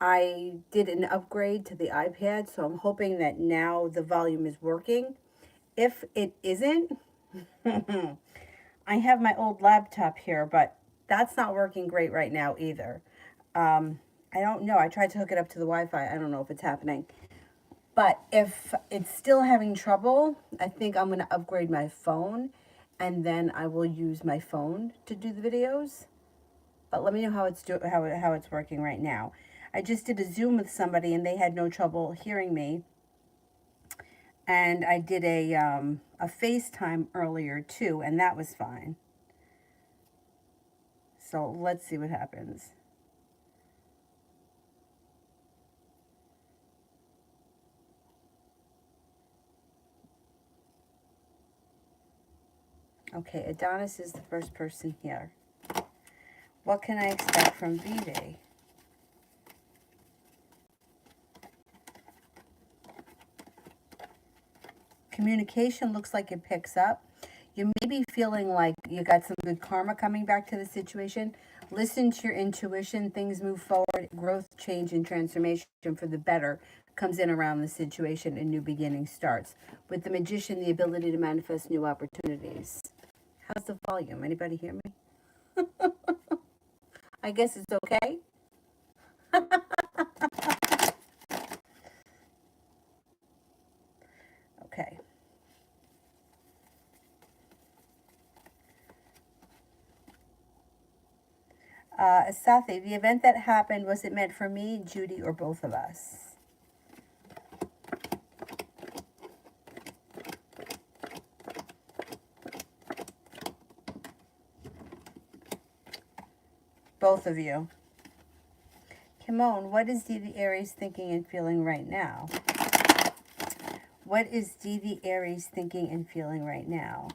I did an upgrade to the iPad, so I'm hoping that now the volume is working. If it isn't, I have my old laptop here, but that's not working great right now either. I don't know. I tried to hook it up to the Wi-Fi. I don't know if it's happening. But if it's still having trouble, I think I'm going to upgrade my phone, and then I will use my phone to do the videos. But let me know how it's working right now. I just did a Zoom with somebody, and they had no trouble hearing me. And I did a FaceTime earlier too, and that was fine. So let's see what happens. Okay, Adonis is the first person here. What can I expect from VD? Communication looks like it picks up. You may be feeling like you got some good karma coming back to the situation. Listen to your intuition. Things move forward. Growth, change, and transformation for the better comes in around the situation, and new beginning starts. With the Magician, the ability to manifest new opportunities. How's the volume? Anybody hear me? I guess it's okay. Okay. Sathi, the event that happened, was it meant for me, Judy, or both of us? Both of you. Kimon, what is Dee the Aries thinking and feeling right now? What is Dee the Aries thinking and feeling right now?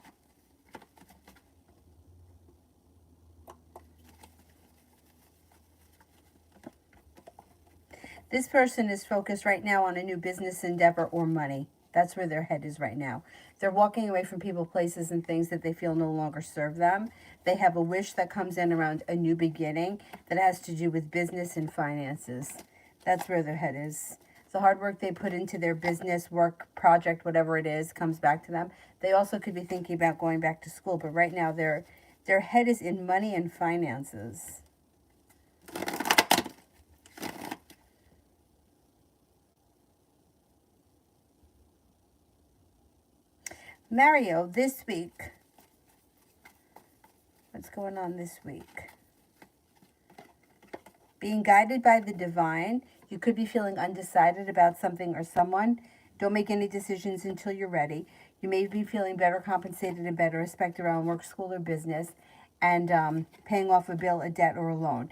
This person is focused right now on a new business endeavor or money. That's where their head is right now. They're walking away from people, places, and things that they feel no longer serve them. They have a wish that comes in around a new beginning that has to do with business and finances. That's where their head is. The hard work they put into their business, work, project, whatever it is, comes back to them. They also could be thinking about going back to school, but right now their head is in money and finances. Mario, this week. What's going on this week? Being guided by the divine. You could be feeling undecided about something or someone. Don't make any decisions until you're ready. You may be feeling better compensated and better respect around work, school, or business, and paying off a bill, a debt, or a loan.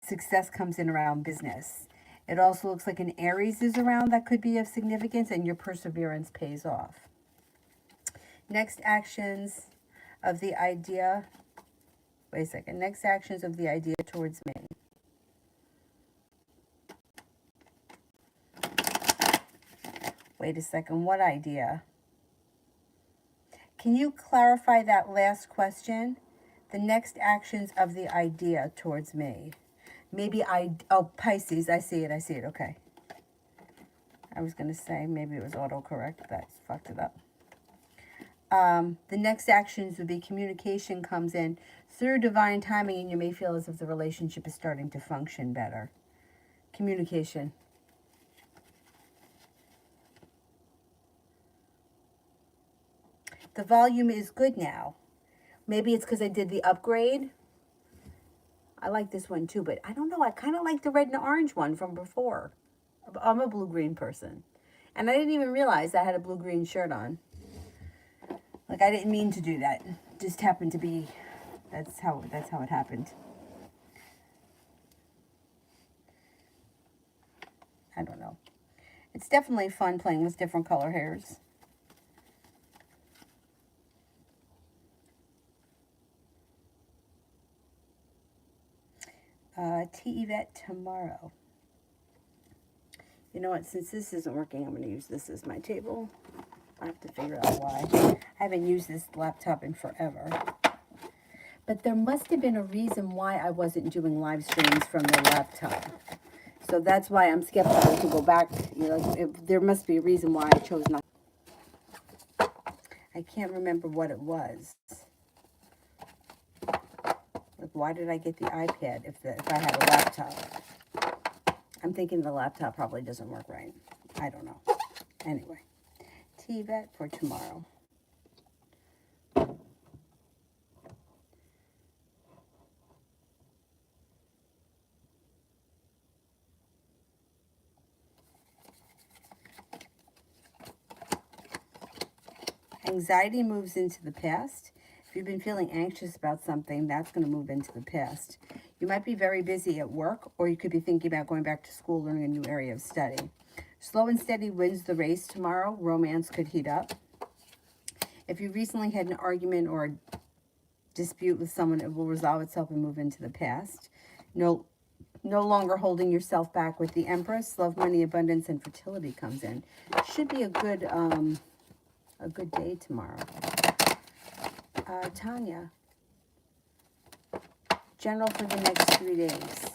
Success comes in around business. It also looks like an Aries is around that could be of significance, and your perseverance pays off. Next actions of the idea. Wait a second. Next actions of the idea towards me. Wait a second. What idea? Can you clarify that last question? The next actions of the idea towards me. Maybe oh, Pisces. I see it. Okay. I was going to say maybe it was autocorrect. That fucked it up. The next actions would be communication comes in through divine timing, and you may feel as if the relationship is starting to function better. Communication. The volume is good now. Maybe it's because I did the upgrade. I like this one too, but I don't know. I kind of like the red and orange one from before. I'm a blue-green person. And I didn't even realize I had a blue-green shirt on. Like, I didn't mean to do that. It just happened to be, that's how it happened. I don't know. It's definitely fun playing with different color hairs. T-Yvette tomorrow. You know what? Since this isn't working, I'm going to use this as my table. I have to figure out why. I haven't used this laptop in forever. But there must have been a reason why I wasn't doing live streams from the laptop. So that's why I'm skeptical to go back. You know, there must be a reason why I chose not. I can't remember what it was. Like, why did I get the iPad if I had a laptop? I'm thinking the laptop probably doesn't work right. I don't know. Anyway, TVET for tomorrow. Anxiety moves into the past. If you've been feeling anxious about something, that's going to move into the past. You might be very busy at work, or you could be thinking about going back to school, learning a new area of study. Slow and steady wins the race tomorrow. Romance could heat up. If you recently had an argument or a dispute with someone, it will resolve itself and move into the past. No longer holding yourself back with the Empress. Love, money, abundance, and fertility comes in. Should be a good day tomorrow. Tanya, general for the next 3 days.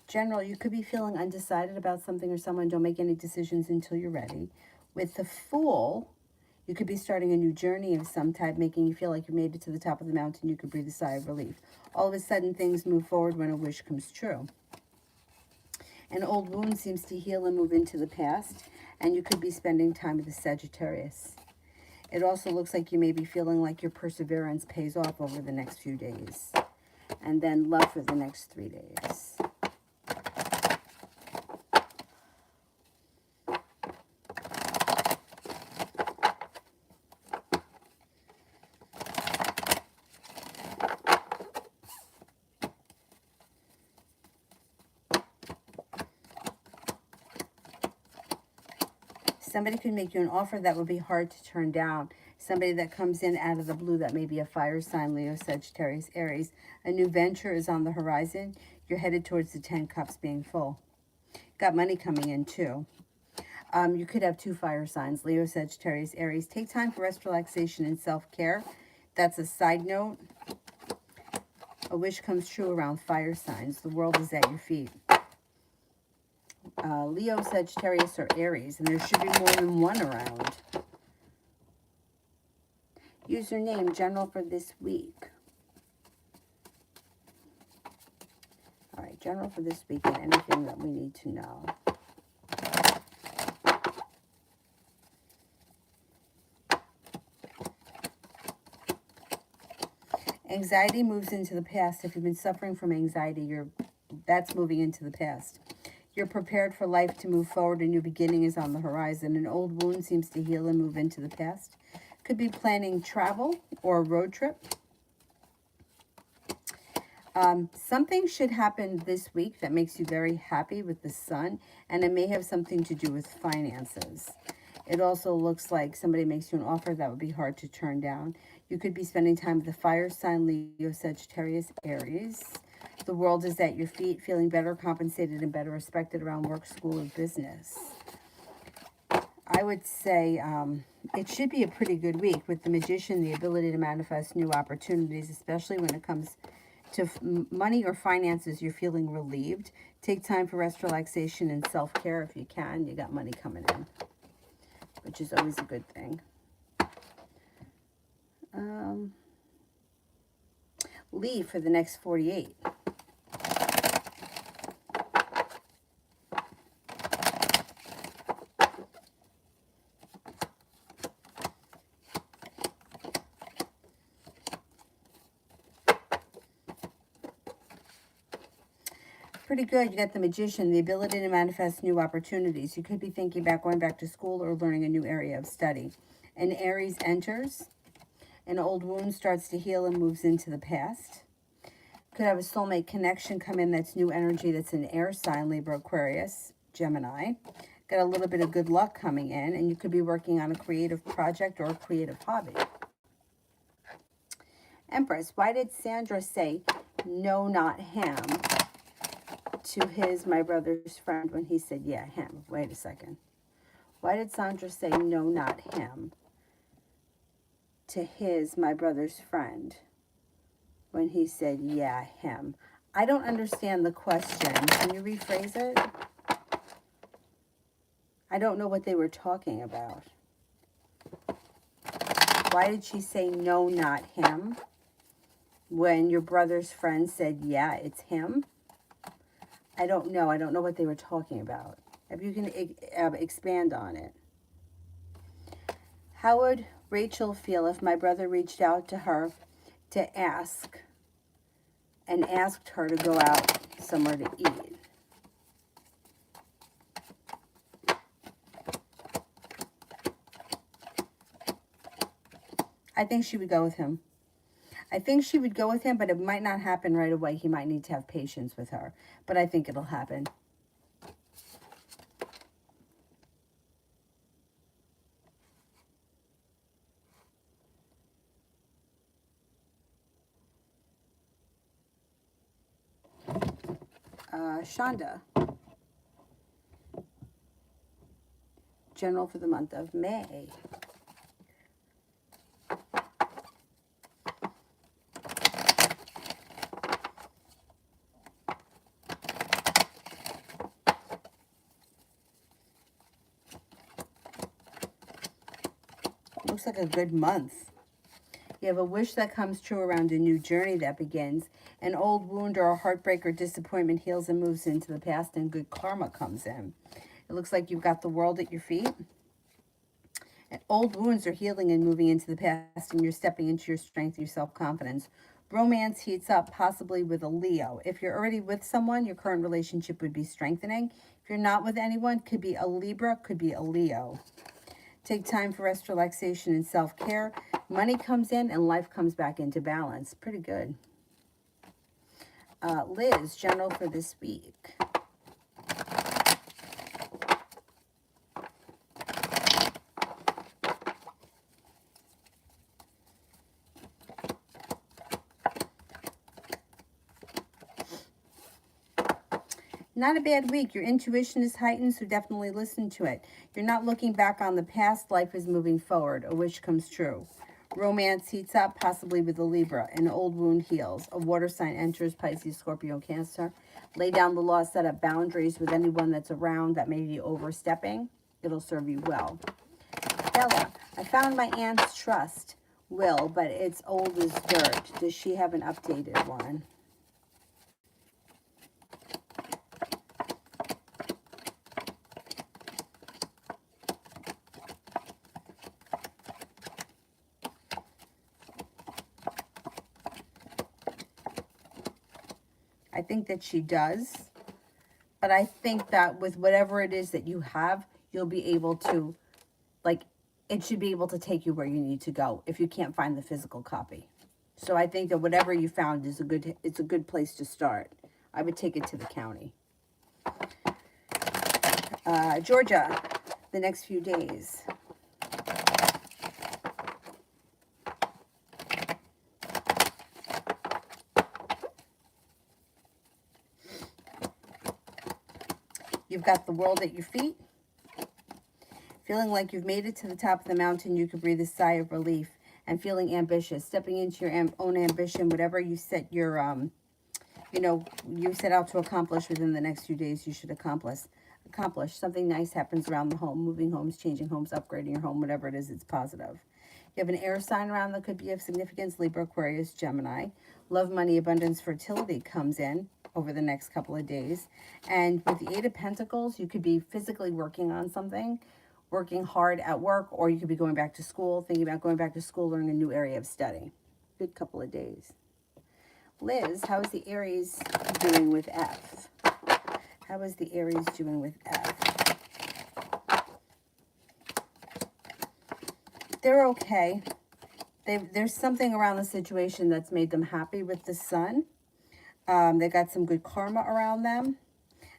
General, you could be feeling undecided about something or someone. Don't make any decisions until you're ready. With the Fool, you could be starting a new journey of some type, making you feel like you made it to the top of the mountain. You could breathe a sigh of relief. All of a sudden, things move forward when a wish comes true. An old wound seems to heal and move into the past, and you could be spending time with the Sagittarius. It also looks like you may be feeling like your perseverance pays off over the next few days. And then love for the next 3 days. Somebody could make you an offer that would be hard to turn down. Somebody that comes in out of the blue that may be a fire sign, Leo, Sagittarius, Aries. A new venture is on the horizon. You're headed towards the 10 cups being full. Got money coming in too. You could have 2 fire signs, Leo, Sagittarius, Aries. Take time for rest, relaxation, and self-care. That's a side note. A wish comes true around fire signs. The world is at your feet. Leo, Sagittarius, or Aries, and there should be more than one around. Username, general for this week. All right, general for this week and anything that we need to know. Anxiety moves into the past. If you've been suffering from anxiety, that's moving into the past. You're prepared for life to move forward. A new beginning is on the horizon. An old wound seems to heal and move into the past. Could be planning travel or a road trip. Something should happen this week that makes you very happy with the Sun, and it may have something to do with finances. It also looks like somebody makes you an offer that would be hard to turn down. You could be spending time with the fire sign, Leo, Sagittarius, Aries. The world is at your feet, feeling better compensated and better respected around work, school, or business. I would say it should be a pretty good week with the Magician, the ability to manifest new opportunities, especially when it comes to money or finances. You're feeling relieved. Take time for rest, relaxation, and self-care if you can. You got money coming in, which is always a good thing. Leave for the next 48. Pretty good. You got the Magician, the ability to manifest new opportunities. You could be thinking about going back to school or learning a new area of study. An Aries enters. An old wound starts to heal and moves into the past. Could have a soulmate connection come in that's new energy, that's an air sign, Libra, Aquarius, Gemini. Got a little bit of good luck coming in, and you could be working on a creative project or a creative hobby. Empress, why did Sandra say, no, not him, to my brother's friend when he said, yeah, him? Wait a second. Why did Sandra say, no, not him, to his, my brother's friend, when he said, yeah, him. I don't understand the question. Can you rephrase it? I don't know what they were talking about. Why did she say, no, not him, when your brother's friend said, yeah, it's him? I don't know. I don't know what they were talking about. If you can expand on it. How would Rachel feel if my brother reached out to her to ask and asked her to go out somewhere to eat? I think she would go with him. I think she would go with him, but it might not happen right away. He might need to have patience with her, but I think it'll happen. Shonda. General for the month of May. Looks like a good month. You have a wish that comes true around a new journey that begins. An old wound or a heartbreak or disappointment heals and moves into the past, and good karma comes in. It looks like you've got the world at your feet. And old wounds are healing and moving into the past, and you're stepping into your strength, your self-confidence. Romance heats up, possibly with a Leo. If you're already with someone, your current relationship would be strengthening. If you're not with anyone, could be a Libra, could be a Leo. Take time for rest, relaxation, and self-care. Money comes in and life comes back into balance. Pretty good. Liz, general for this week. Not a bad week. Your intuition is heightened, so definitely listen to it. You're not looking back on the past. Life is moving forward. A wish comes true. Romance heats up, possibly with a Libra. An old wound heals. A water sign enters, Pisces, Scorpio, Cancer. Lay down the law, set up boundaries with anyone that's around that may be overstepping. It'll serve you well. Bella, I found my aunt's trust will, but it's old as dirt. Does she have an updated one? I think that she does, but I think that with whatever it is that you have, you'll be able to, like, it should be able to take you where you need to go if you can't find the physical copy. So I think that whatever you found is it's a good place to start. I would take it to the county. Georgia, the next few days. You've got the world at your feet. Feeling like you've made it to the top of the mountain, you could breathe a sigh of relief. And feeling ambitious, stepping into your own ambition, whatever you set your, you set out to accomplish within the next few days, you should accomplish. Something nice happens around the home, moving homes, changing homes, upgrading your home, whatever it is, it's positive. You have an air sign around that could be of significance, Libra, Aquarius, Gemini. Love, money, abundance, fertility comes in over the next couple of days. And with the Eight of Pentacles, you could be physically working on something, working hard at work, or you could be going back to school, thinking about going back to school, learning a new area of study. Good couple of days. Liz, how is the Aries doing with F? How is the Aries doing with F? They're okay. There's something around the situation that's made them happy with the sun. They got some good karma around them.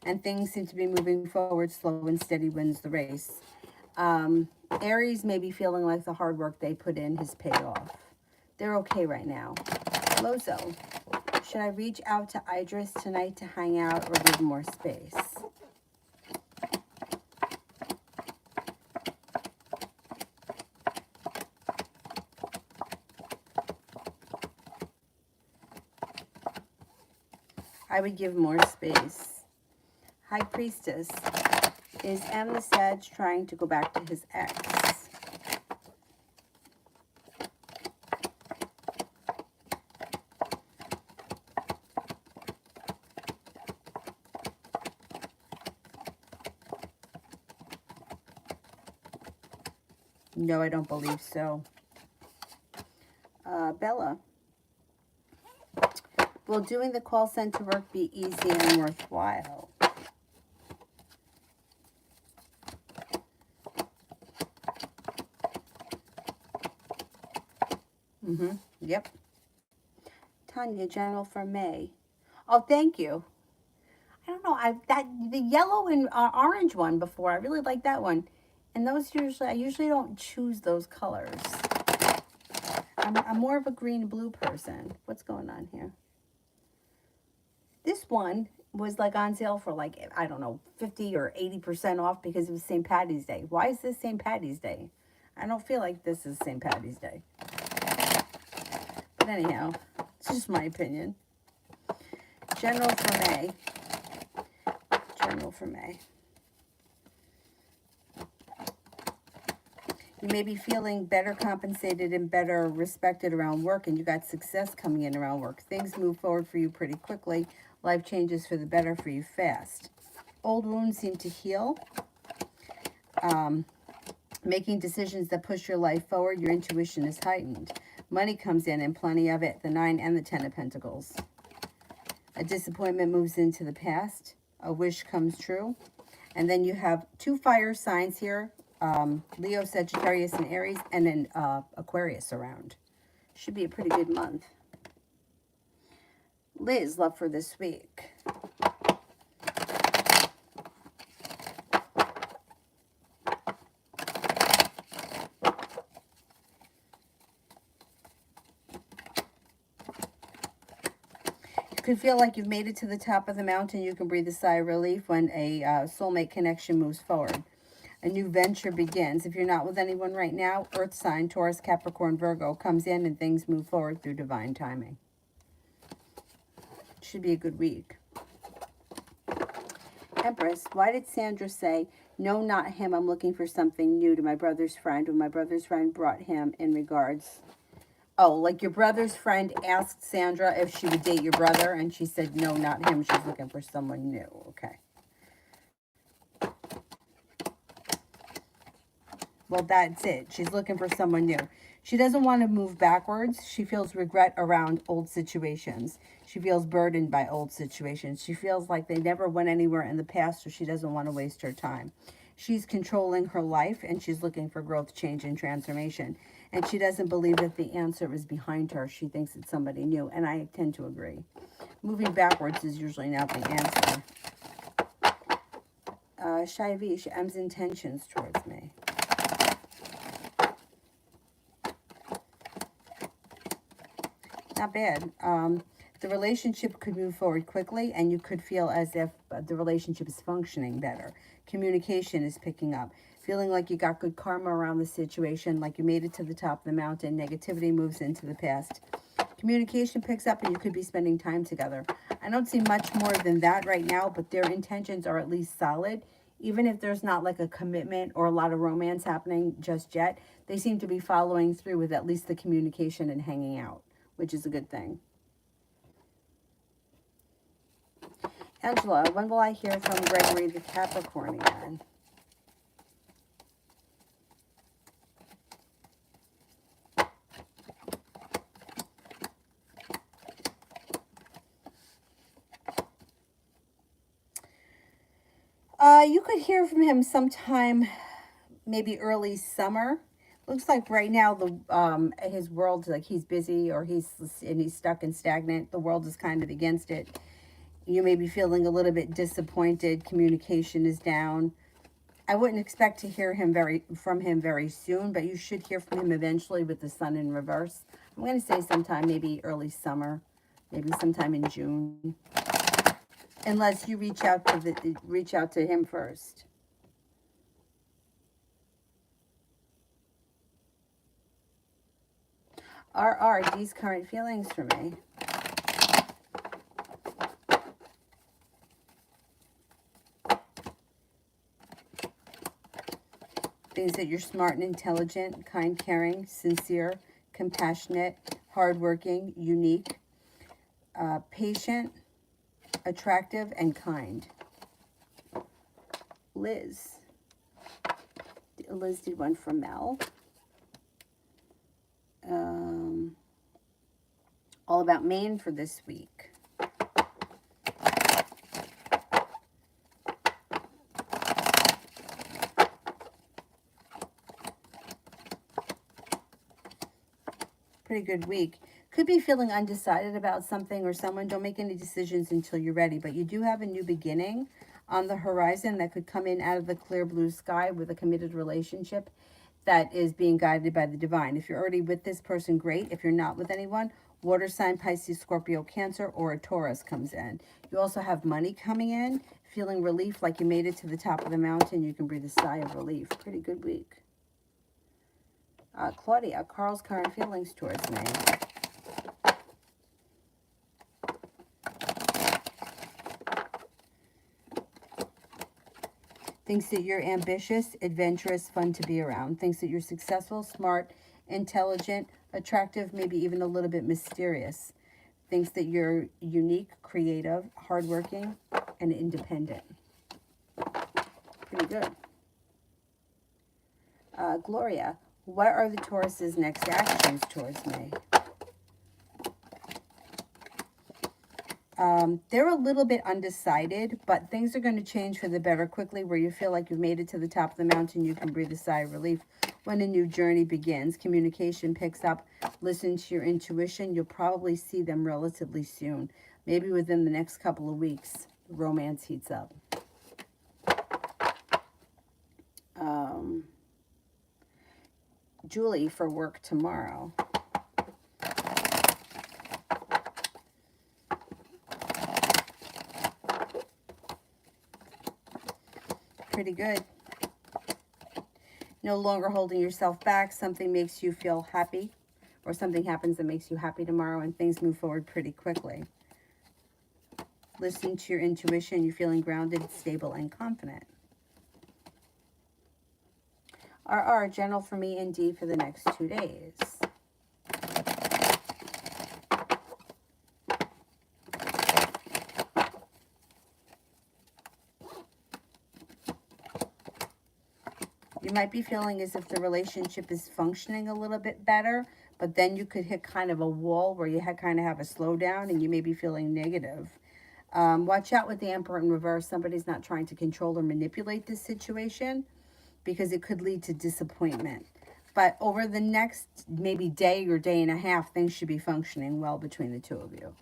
And things seem to be moving forward. Slow and steady wins the race. Aries may be feeling like the hard work they put in has paid off. They're okay right now. Lozo, should I reach out to Idris tonight to hang out or give more space? I would give more space. High Priestess. Is M the Sag trying to go back to his ex? No, I don't believe so. Bella. Will doing the call center work be easy and worthwhile? Yep. Tanya, general for May. Oh, thank you. I don't know. The yellow and orange one before. I really like that one. And those I usually don't choose those colors. I'm more of a green blue person. What's going on here? This one was like on sale for like, I don't know, 50 or 80% off because it was St. Patty's Day. Why is this St. Patty's Day? I don't feel like this is St. Patty's Day. But anyhow, it's just my opinion. General for May. General for May. You may be feeling better compensated and better respected around work, and you got success coming in around work. Things move forward for you pretty quickly. Life changes for the better for you fast. Old wounds seem to heal. Making decisions that push your life forward. Your intuition is heightened. Money comes in and plenty of it. The 9 and the 10 of Pentacles. A disappointment moves into the past. A wish comes true. And then you have 2 fire signs here. Leo, Sagittarius, and Aries, and then Aquarius around. Should be a pretty good month. Liz, love for this week. You can feel like you've made it to the top of the mountain. You can breathe a sigh of relief when a soulmate connection moves forward. A new venture begins. If you're not with anyone right now, Earth sign, Taurus, Capricorn, Virgo, comes in and things move forward through divine timing. Should be a good week. Empress, why did Sandra say, no, not him, I'm looking for something new to my brother's friend when my brother's friend brought him in regards? Oh, like your brother's friend asked Sandra if she would date your brother, and she said, no, not him, she's looking for someone new. Okay. Well, that's it. She's looking for someone new. She doesn't want to move backwards. She feels regret around old situations. She feels burdened by old situations. She feels like they never went anywhere in the past, so she doesn't want to waste her time. She's controlling her life, and she's looking for growth, change, and transformation. And she doesn't believe that the answer is behind her. She thinks it's somebody new, and I tend to agree. Moving backwards is usually not the answer. Shaivish, M's intentions towards me. Not bad. The relationship could move forward quickly, and you could feel as if the relationship is functioning better. Communication is picking up. Feeling like you got good karma around the situation, like you made it to the top of the mountain. Negativity moves into the past. Communication picks up, and you could be spending time together. I don't see much more than that right now, but their intentions are at least solid. Even if there's not like a commitment or a lot of romance happening just yet, they seem to be following through with at least the communication and hanging out, which is a good thing. Angela, when will I hear from Gregory the Capricornian? You could hear from him sometime, maybe early summer. Looks like right now his world, like he's busy or he's stuck and stagnant. The world is kind of against it. You may be feeling a little bit disappointed. Communication is down. I wouldn't expect to hear from him very soon, but you should hear from him eventually with the sun in reverse. I'm going to say sometime maybe early summer, maybe sometime in June, unless you reach out to him first. These current feelings for me. Things that you're smart and intelligent, kind, caring, sincere, compassionate, hardworking, unique, patient, attractive, and kind. Liz. Liz did one for Mel. All about Maine for this week. Pretty good week. Could be feeling undecided about something or someone. Don't make any decisions until you're ready, but you do have a new beginning on the horizon that could come in out of the clear blue sky with a committed relationship that is being guided by the divine. If you're already with this person, great. If you're not with anyone, water sign, Pisces, Scorpio, Cancer, or a Taurus comes in. You also have money coming in, feeling relief like you made it to the top of the mountain. You can breathe a sigh of relief. Pretty good week. Claudia, Carl's current feelings towards me. Thinks that you're ambitious, adventurous, fun to be around. Thinks that you're successful, smart, intelligent, attractive, maybe even a little bit mysterious. Thinks that you're unique, creative, hardworking, and independent. Pretty good. Gloria, what are the Taurus's next actions towards me? They're a little bit undecided, but things are going to change for the better quickly, where you feel like you've made it to the top of the mountain. You can breathe a sigh of relief when a new journey begins. Communication picks up. Listen to your intuition. You'll probably see them relatively soon. Maybe within the next couple of weeks, romance heats up. Julie, for work tomorrow. Pretty good. No longer holding yourself back. Something makes you feel happy, or something happens that makes you happy tomorrow, and things move forward pretty quickly. Listen to your intuition. You're feeling grounded, stable, and confident. RR, general for me and D for the next 2 days. You might be feeling as if the relationship is functioning a little bit better, but then you could hit kind of a wall where you kind of have a slowdown and you may be feeling negative. Watch out with the Emperor in reverse. Somebody's not trying to control or manipulate this situation, because it could lead to disappointment. But over the next maybe day or day and a half, things should be functioning well between the two of you.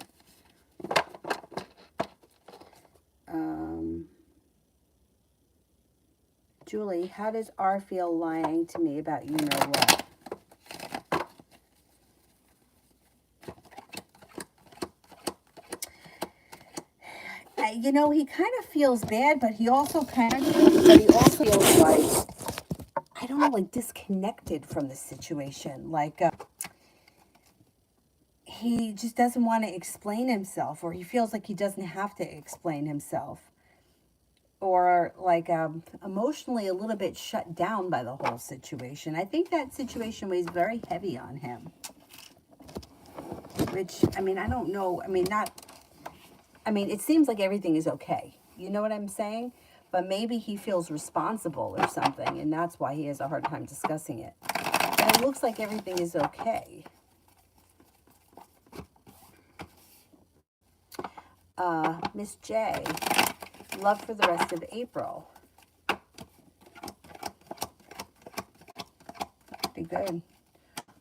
Julie, how does R feel lying to me about you know what? You know, he kind of feels bad, but he also feels like, I don't know, like disconnected from the situation. Like he just doesn't want to explain himself, or he feels like he doesn't have to explain himself, or like emotionally a little bit shut down by the whole situation. I think that situation weighs very heavy on him. Which, I mean, I don't know. I mean, it seems like everything is okay. You know what I'm saying? But maybe he feels responsible or something, and that's why he has a hard time discussing it. And it looks like everything is okay. Miss J, love for the rest of April. Pretty good.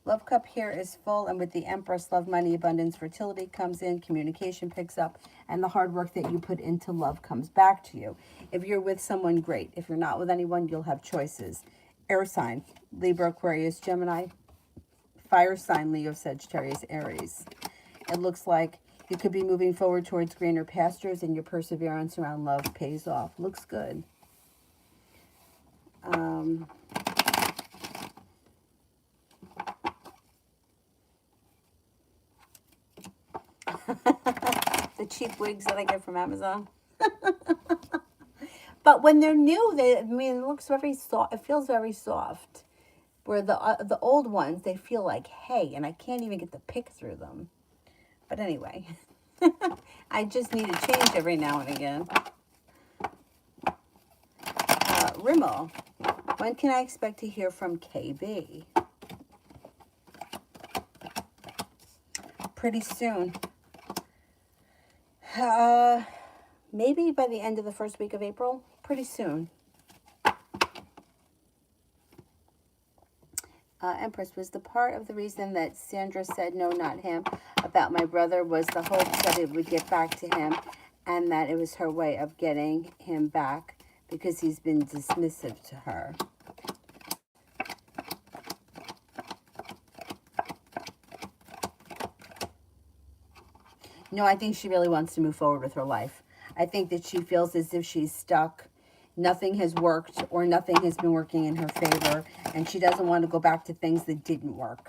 Love cup here is full, and with the Empress, love, money, abundance, fertility comes in, communication picks up, and the hard work that you put into love comes back to you. If you're with someone, great. If you're not with anyone, you'll have choices. Air sign, Libra, Aquarius, Gemini. Fire sign, Leo, Sagittarius, Aries. It looks like you could be moving forward towards greener pastures, and your perseverance around love pays off. Looks good. The cheap wigs that I get from Amazon. But when they're new, I mean, it looks very soft. It feels very soft. Where the old ones, they feel like hay, and I can't even get the pick through them. But anyway, I just need a change every now and again. Rimmel, when can I expect to hear from KB? Pretty soon. Maybe by the end of the first week of April. Pretty soon. Empress, was the part of the reason that Sandra said no, not him, about my brother was the hope that it would get back to him and that it was her way of getting him back because he's been dismissive to her. No, I think she really wants to move forward with her life. I think that she feels as if she's stuck. Nothing has worked or nothing has been working in her favor. And she doesn't want to go back to things that didn't work.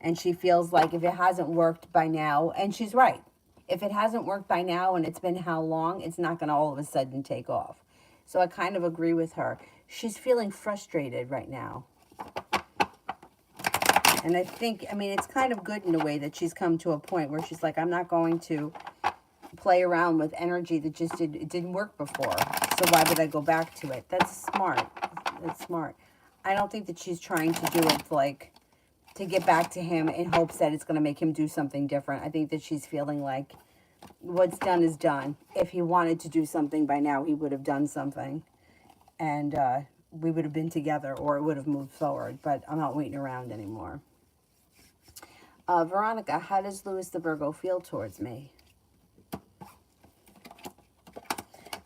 And she feels like if it hasn't worked by now, and she's right. If it hasn't worked by now and it's been how long, it's not going to all of a sudden take off. So I kind of agree with her. She's feeling frustrated right now. And I think, I mean, it's kind of good in a way that she's come to a point where she's like, I'm not going to play around with energy that just didn't work before. So why would I go back to it? That's smart. That's smart. I don't think that she's trying to do it like to get back to him in hopes that it's going to make him do something different. I think that she's feeling like what's done is done. If he wanted to do something by now, he would have done something. And we would have been together or it would have moved forward. But I'm not waiting around anymore. Veronica, how does Louis the Virgo feel towards me?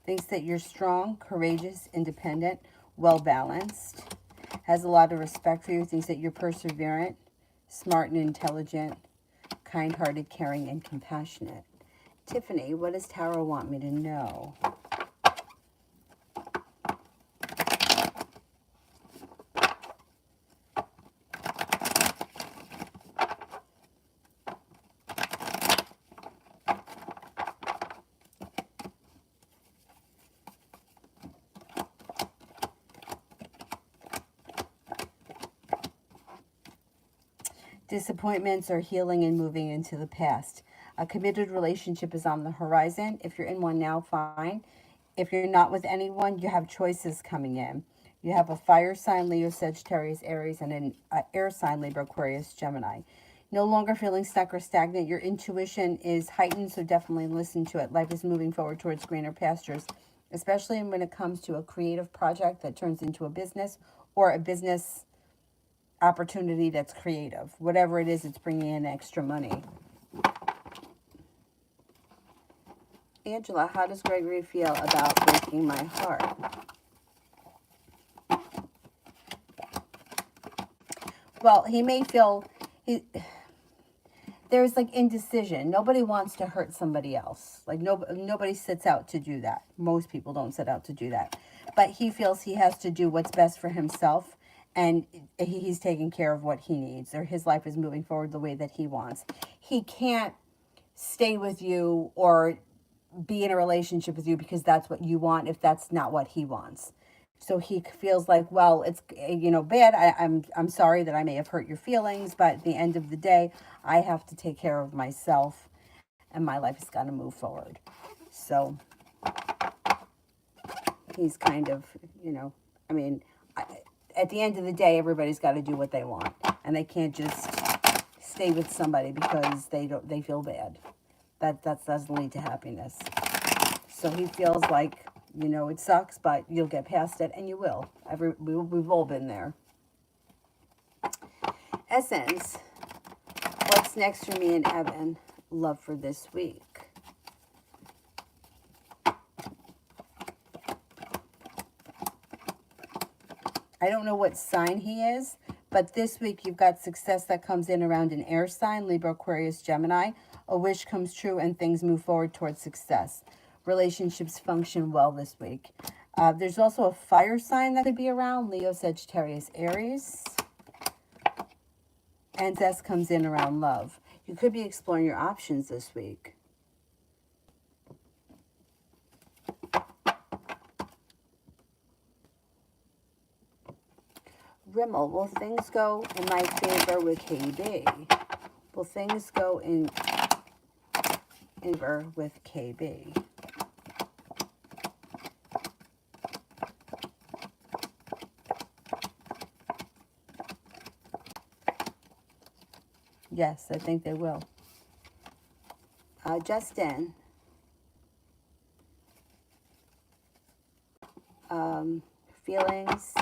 Thinks that you're strong, courageous, independent, well-balanced. Has a lot of respect for you. Thinks that you're perseverant, smart and intelligent, kind-hearted, caring, and compassionate. Tiffany, what does Tarot want me to know? Disappointments are healing and moving into the past. A committed relationship is on the horizon. If you're in one now, fine. If you're not with anyone, you have choices coming in. You have a fire sign, Leo, Sagittarius, Aries, and an air sign, Libra, Aquarius, Gemini. No longer feeling stuck or stagnant. Your intuition is heightened, so definitely listen to it. Life is moving forward towards greener pastures, especially when it comes to a creative project that turns into a business or a business opportunity that's creative. Whatever it is, it's bringing in extra money. Angela, how does Gregory feel about breaking my heart? Well, he may feel... there's like indecision. Nobody wants to hurt somebody else. Like nobody sets out to do that. Most people don't set out to do that. But he feels he has to do what's best for himself. And he's taking care of what he needs, or his life is moving forward the way that he wants. He can't stay with you or be in a relationship with you because that's what you want if that's not what he wants. So he feels like, well, it's, you know, bad. I'm sorry that I may have hurt your feelings, but at the end of the day, I have to take care of myself and my life has got to move forward. So he's kind of, you know, I mean, at the end of the day, everybody's got to do what they want, and they can't just stay with somebody because they feel bad. That doesn't lead to happiness. So he feels like, you know, it sucks, but you'll get past it, and you will. We've all been there. Essence, what's next for me and Evan? Love for this week. I don't know what sign he is, but this week you've got success that comes in around an air sign, Libra, Aquarius, Gemini. A wish comes true and things move forward towards success. Relationships function well this week. There's also a fire sign that could be around, Leo, Sagittarius, Aries. And S comes in around love. You could be exploring your options this week. Rimmel, will things go in my favor with KB? Will things go in favor with KB? Yes, I think they will. Justin. Feelings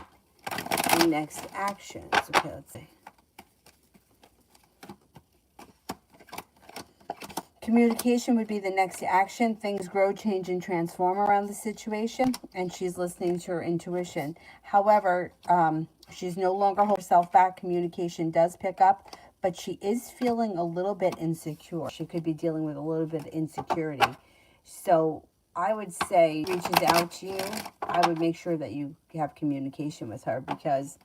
and next actions. Okay, let's see. Communication would be the next action. Things grow, change, and transform around the situation, and she's listening to her intuition. However, she's no longer holding herself back. Communication does pick up, but she is feeling a little bit insecure. She could be dealing with a little bit of insecurity. So I would say reaches out to you. I would make sure that you have communication with her, because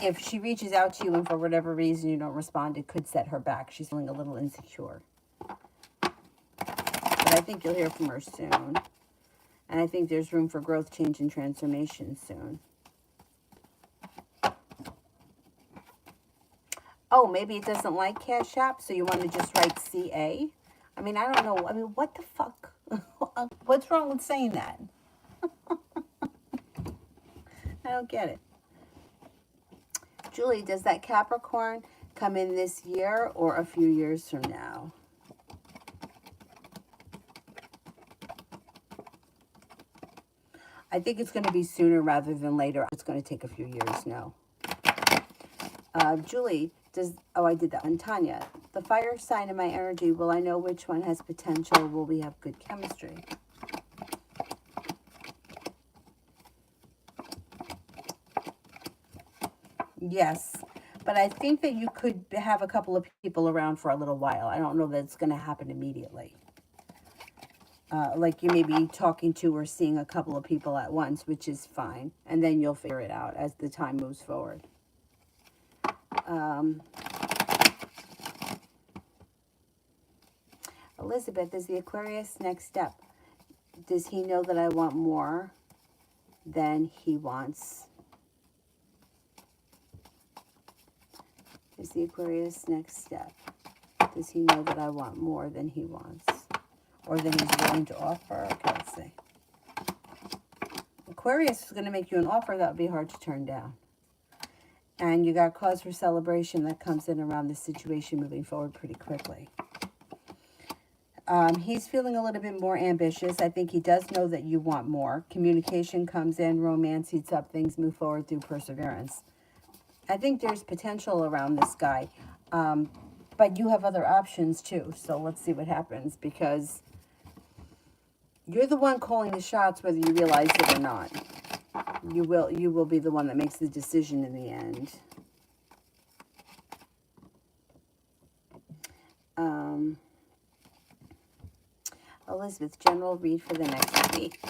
if she reaches out to you and for whatever reason you don't respond, it could set her back. She's feeling a little insecure. But I think you'll hear from her soon. And I think there's room for growth, change, and transformation soon. Oh, maybe it doesn't like Cash App, so you want to just write CA? I mean, I don't know. I mean, what the fuck? What's wrong with saying that? I don't get it. Julie, does that Capricorn come in this year or a few years from now? I think it's going to be sooner rather than later. It's going to take a few years, no. Julie, oh, I did that one. Tanya, the fire sign in my energy, will I know which one has potential? Will we have good chemistry? Yes, but I think that you could have a couple of people around for a little while. I don't know that it's going to happen immediately. Like you may be talking to or seeing a couple of people at once, which is fine. And then you'll figure it out as the time moves forward. Elizabeth, is the Aquarius next step? Does he know that I want more than he wants? Is the Aquarius next step? Does he know that I want more than he wants? Or than he's willing to offer? Okay, let's see. Aquarius is going to make you an offer that would be hard to turn down. And you got cause for celebration that comes in around this situation moving forward pretty quickly. He's feeling a little bit more ambitious. I think he does know that you want more. Communication comes in, romance heats up, things move forward through perseverance. I think there's potential around this guy. But you have other options too. So let's see what happens, because you're the one calling the shots whether you realize it or not. You will be the one that makes the decision in the end. Elizabeth, general read for the next week.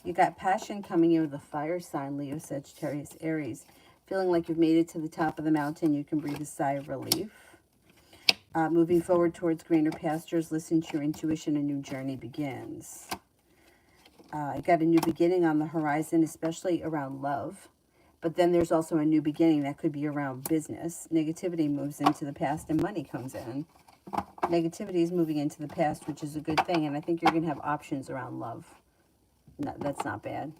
You got passion coming in with a fire sign, Leo, Sagittarius, Aries. Feeling like you've made it to the top of the mountain, you can breathe a sigh of relief. Moving forward towards greener pastures, listen to your intuition, a new journey begins. You got a new beginning on the horizon, especially around love. But then there's also a new beginning that could be around business. Negativity moves into the past and money comes in. Negativity is moving into the past, which is a good thing. And I think you're going to have options around love. No, that's not bad.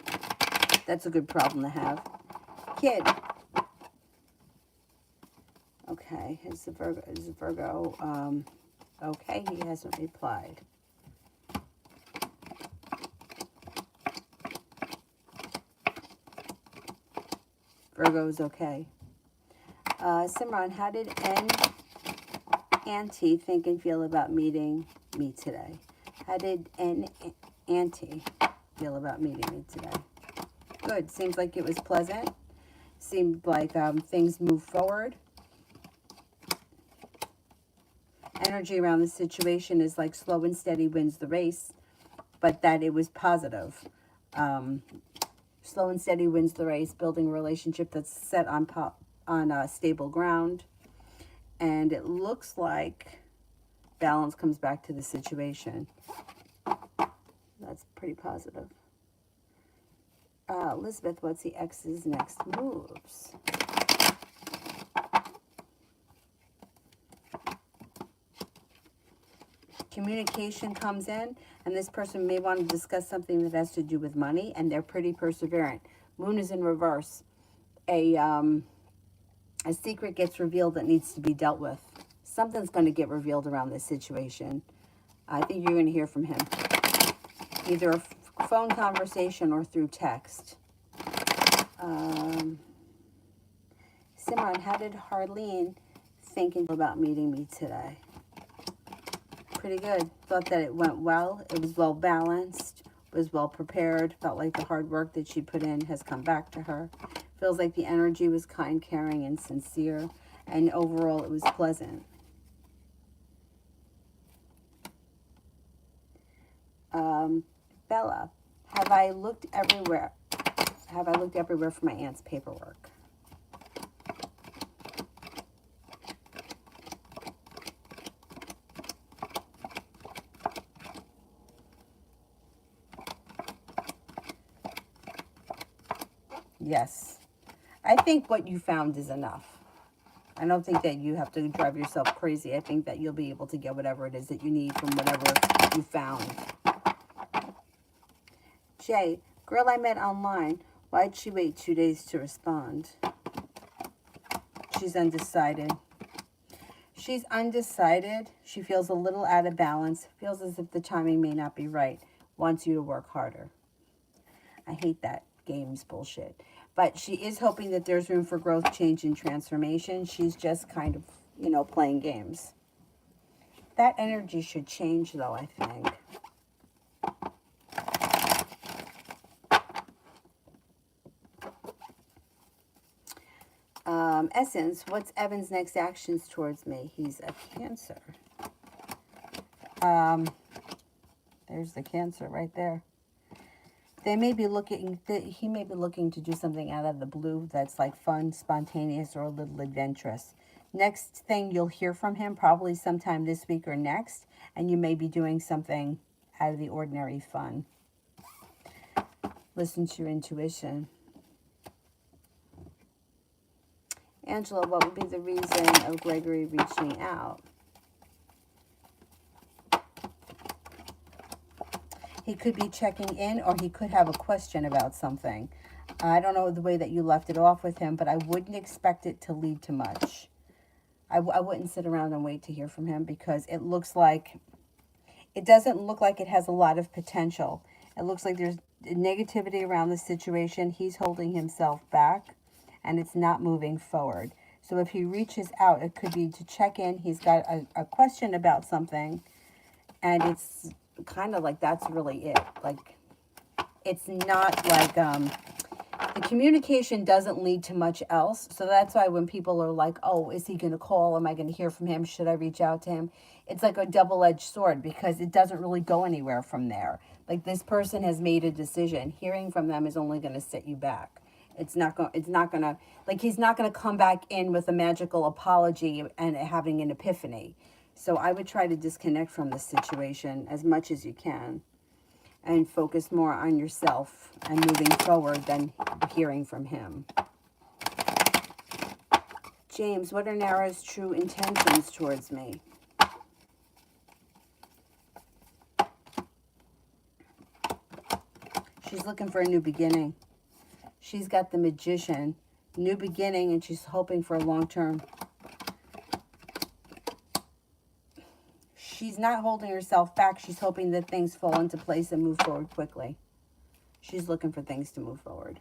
That's a good problem to have. Kid. Okay, is the Virgo. Okay, he hasn't replied. Virgo is okay. Simran, how did Auntie think and feel about meeting me today? How did Auntie feel about meeting me today? Good. Seems like it was pleasant. Seemed like things moved forward. Energy around the situation is like slow and steady wins the race, but that it was positive. Slow and steady wins the race, building a relationship that's set on stable ground. And it looks like balance comes back to the situation. I that's pretty positive. Elizabeth, what's the ex's next moves? Communication comes in, and this person may want to discuss something that has to do with money, and they're pretty perseverant. Moon is in reverse. A secret gets revealed that needs to be dealt with. Something's going to get revealed around this situation. I think you're going to hear from him. Either a phone conversation or through text. Simran, how did Harleen think about meeting me today? Pretty good. Thought that it went well. It was well balanced. Was well prepared. Felt like the hard work that she put in has come back to her. Feels like the energy was kind, caring, and sincere. And overall, it was pleasant. Bella, have I looked everywhere? Have I looked everywhere for my aunt's paperwork? Yes. I think what you found is enough. I don't think that you have to drive yourself crazy. I think that you'll be able to get whatever it is that you need from whatever you found. Jay, girl I met online. Why'd she wait 2 days to respond? She's undecided. She's undecided. She feels a little out of balance. Feels as if the timing may not be right. Wants you to work harder. I hate that games bullshit. But she is hoping that there's room for growth, change, and transformation. She's just kind of, you know, playing games. That energy should change, though, I think. Essence, what's Evan's next actions towards me? He's a Cancer. There's the Cancer right there. They may be looking, he may be looking to do something out of the blue that's like fun, spontaneous, or a little adventurous. Next thing you'll hear from him, probably sometime this week or next, and you may be doing something out of the ordinary fun. Listen to your intuition. Angela, what would be the reason of Gregory reaching out? He could be checking in, or he could have a question about something. I don't know the way that you left it off with him, but I wouldn't expect it to lead to much. I wouldn't sit around and wait to hear from him, because it looks like, it doesn't look like it has a lot of potential. It looks like there's negativity around the situation. He's holding himself back, and it's not moving forward. So if he reaches out, it could be to check in. He's got a question about something, and it's kind of like that's really it. Like, it's not like the communication doesn't lead to much else. So that's why when people are like, oh, is he going to call? Am I going to hear from him? Should I reach out to him? It's like a double-edged sword, because it doesn't really go anywhere from there. Like, this person has made a decision. Hearing from them is only going to set you back. It's not going to, like, he's not going to come back in with a magical apology and having an epiphany. So I would try to disconnect from the situation as much as you can and focus more on yourself and moving forward than hearing from him. James, what are Nara's true intentions towards me? She's looking for a new beginning. She's got the Magician, new beginning, and she's hoping for a long-term. She's not holding herself back. She's hoping that things fall into place and move forward quickly. She's looking for things to move forward.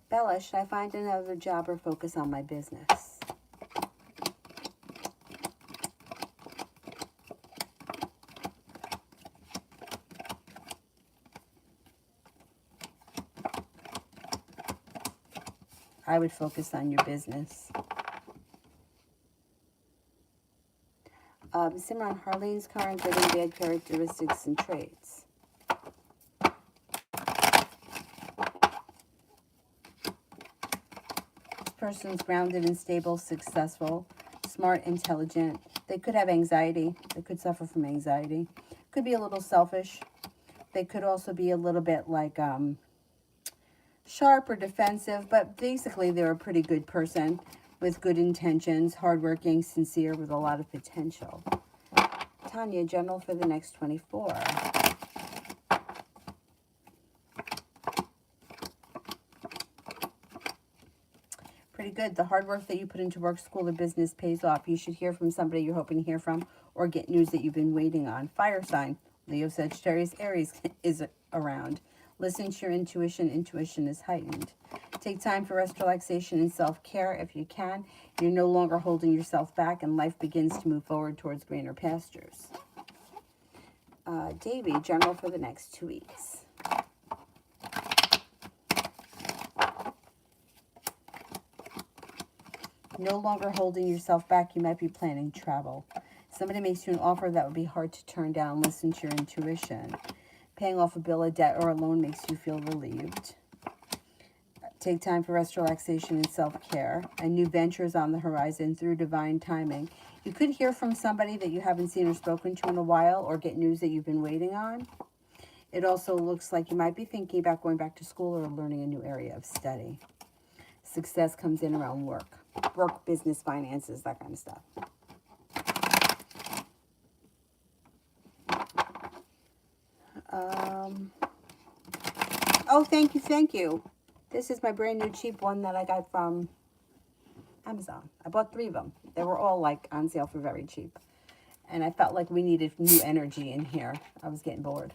Bella, should I find another job or focus on my business? I would focus on your business. Simran, Harleen's current good and bad characteristics and traits. person's grounded and stable, successful, smart, intelligent. They could have anxiety. They could suffer from anxiety. Could be a little selfish. They could also be a little bit like sharp or defensive, but basically they're a pretty good person with good intentions, hardworking, sincere, with a lot of potential. Tanya, general for the next 24. Pretty good. The hard work that you put into work, school, or business pays off. You should hear from somebody you're hoping to hear from, or get news that you've been waiting on. Fire sign, Leo, Sagittarius, Aries is around. Listen to your intuition. Intuition is heightened. Take time for rest, relaxation, and self-care if you can. You're no longer holding yourself back, and life begins to move forward towards greener pastures. Davy, general for the next 2 weeks. No longer holding yourself back. You might be planning travel. Somebody makes you an offer that would be hard to turn down. Listen to your intuition. Paying off a bill, a debt, or a loan makes you feel relieved. Take time for rest, relaxation, and self-care. A new venture is on the horizon through divine timing. You could hear from somebody that you haven't seen or spoken to in a while, or get news that you've been waiting on. It also looks like you might be thinking about going back to school or learning a new area of study. Success comes in around work, business, finances, that kind of stuff. Oh, thank you. This is my brand new cheap one that I got from Amazon. I bought 3 of them. They were all like on sale for very cheap. And I felt like we needed new energy in here. I was getting bored.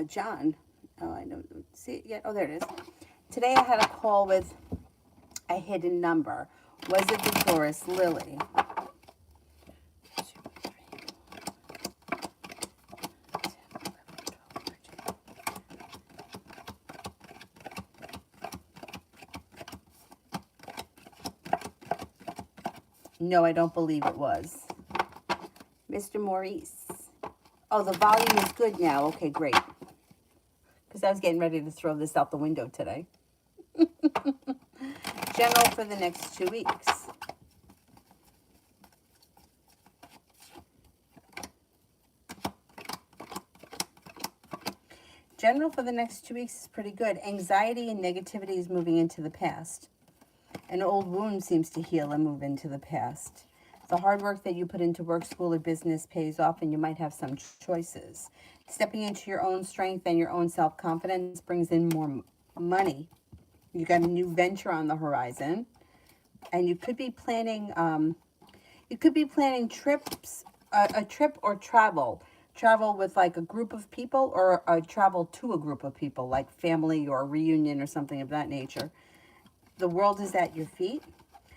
John. Oh, I don't see it yet. Oh, there it is. Today I had a call with a hidden number. Was it the Taurus Lily? No, I don't believe it was. Mr. Maurice. Oh, the volume is good now. Okay, great. Because I was getting ready to throw this out the window today. General for the next 2 weeks. General for the next 2 weeks is pretty good. Anxiety and negativity is moving into the past. An old wound seems to heal and move into the past. The hard work that you put into work, school, or business pays off, and you might have some choices. Stepping into your own strength and your own self-confidence brings in more money. You got a new venture on the horizon, and you could be planning. Trips, a trip or travel. Travel with like a group of people, or travel to a group of people, like family or a reunion or something of that nature. The world is at your feet,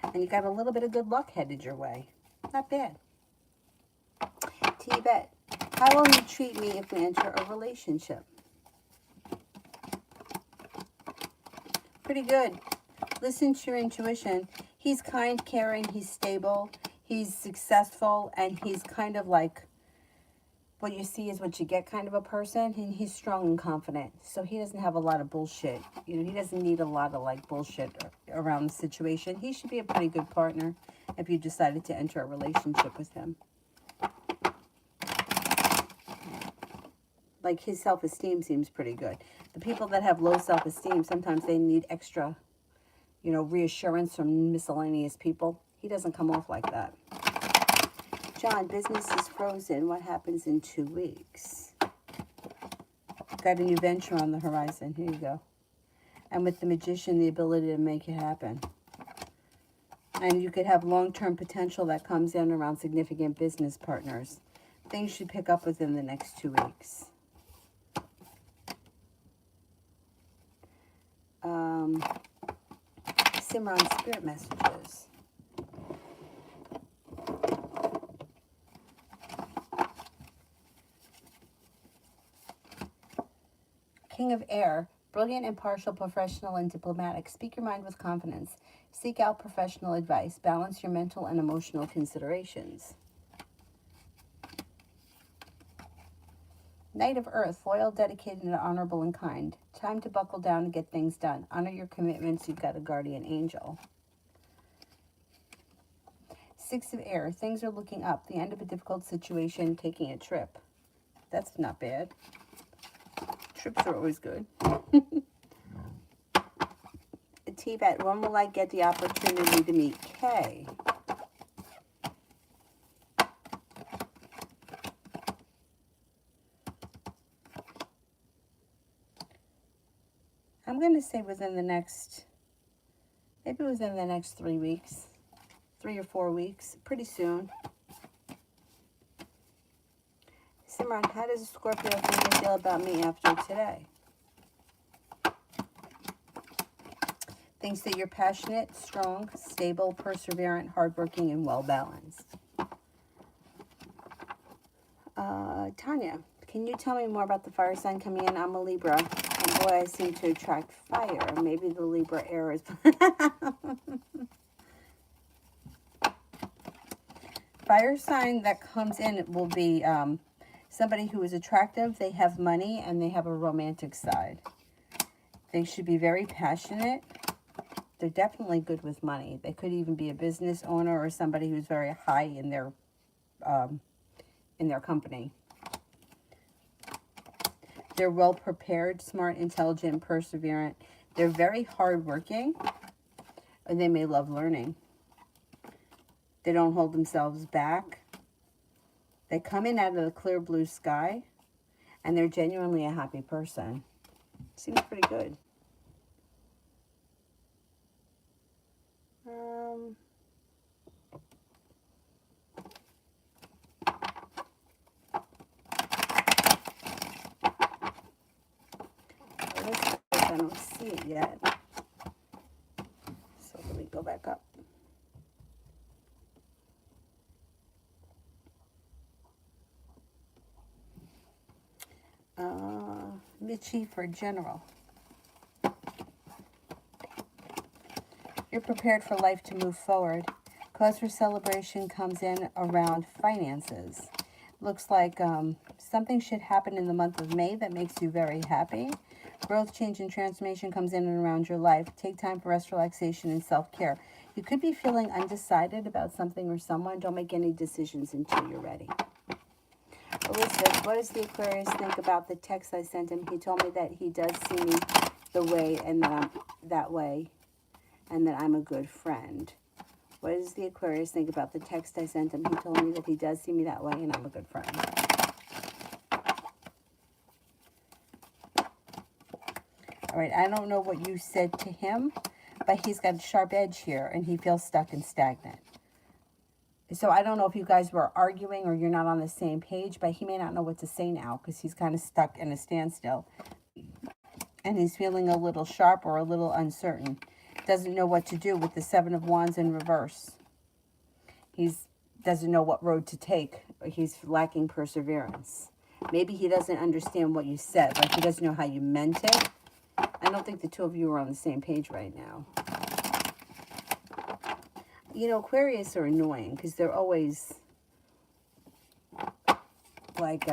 and you got a little bit of good luck headed your way. Not bad. T-Bet, how will he treat me if we enter a relationship? Pretty good. Listen to your intuition. He's kind, caring, he's stable, he's successful, and he's kind of like what you see is what you get kind of a person, and he's strong and confident. So he doesn't have a lot of bullshit. You know, he doesn't need a lot of like bullshit around the situation. He should be a pretty good partner if you decided to enter a relationship with him. Like his self-esteem seems pretty good. The people that have low self-esteem, sometimes they need extra, you know, reassurance from miscellaneous people. He doesn't come off like that. John, business is frozen. What happens in 2 weeks? Got a new venture on the horizon. Here you go. And with the Magician, the ability to make it happen. And you could have long-term potential that comes in around significant business partners. Things should pick up within the next 2 weeks. Simran, spirit messages. King of Air, brilliant, impartial, professional, and diplomatic. Speak your mind with confidence. Seek out professional advice. Balance your mental and emotional considerations. Knight of Earth, loyal, dedicated, and honorable and kind. Time to buckle down and get things done. Honor your commitments. You've got a guardian angel. Six of Air, things are looking up. The end of a difficult situation, taking a trip. That's not bad. Trips are always good. Tibet, when will I get the opportunity to meet Kay? I'm going to say within the next, maybe within the next 3 weeks, 3 or 4 weeks, pretty soon. Simran, how does a Scorpio think feel about me after today? Thinks that you're passionate, strong, stable, perseverant, hardworking, and well-balanced. Tanya, can you tell me more about the fire sign coming in? I'm a Libra, and boy, I seem to attract fire. Maybe the Libra air is... Fire sign that comes in will be somebody who is attractive, they have money, and they have a romantic side. They should be very passionate. They're definitely good with money. They could even be a business owner or somebody who's very high in their company. They're well prepared, smart, intelligent, perseverant. They're very hardworking, and they may love learning. They don't hold themselves back. They come in out of the clear blue sky, and they're genuinely a happy person. Seems pretty good. I don't see it yet. So let me go back up. Mitchie for general. You're prepared for life to move forward. Cause for celebration comes in around finances. Looks like something should happen in the month of May that makes you very happy. Growth, change, and transformation comes in and around your life. Take time for rest, relaxation, and self-care. You could be feeling undecided about something or someone. Don't make any decisions until you're ready. Elizabeth, what does the Aquarius think about the text I sent him? He told me that he does see me the way and that I'm that way and that I'm a good friend. What does the Aquarius think about the text I sent him? He told me that he does see me that way and I'm a good friend. All right, I don't know what you said to him, but he's got a sharp edge here and he feels stuck and stagnant. So I don't know if you guys were arguing or you're not on the same page, but he may not know what to say now because he's kind of stuck in a standstill. And he's feeling a little sharp or a little uncertain. Doesn't know what to do with the Seven of Wands in reverse. He doesn't know what road to take. He's lacking perseverance. Maybe he doesn't understand what you said. Like he doesn't know how you meant it. I don't think the two of you are on the same page right now. You know, Aquarius are annoying because they're always like,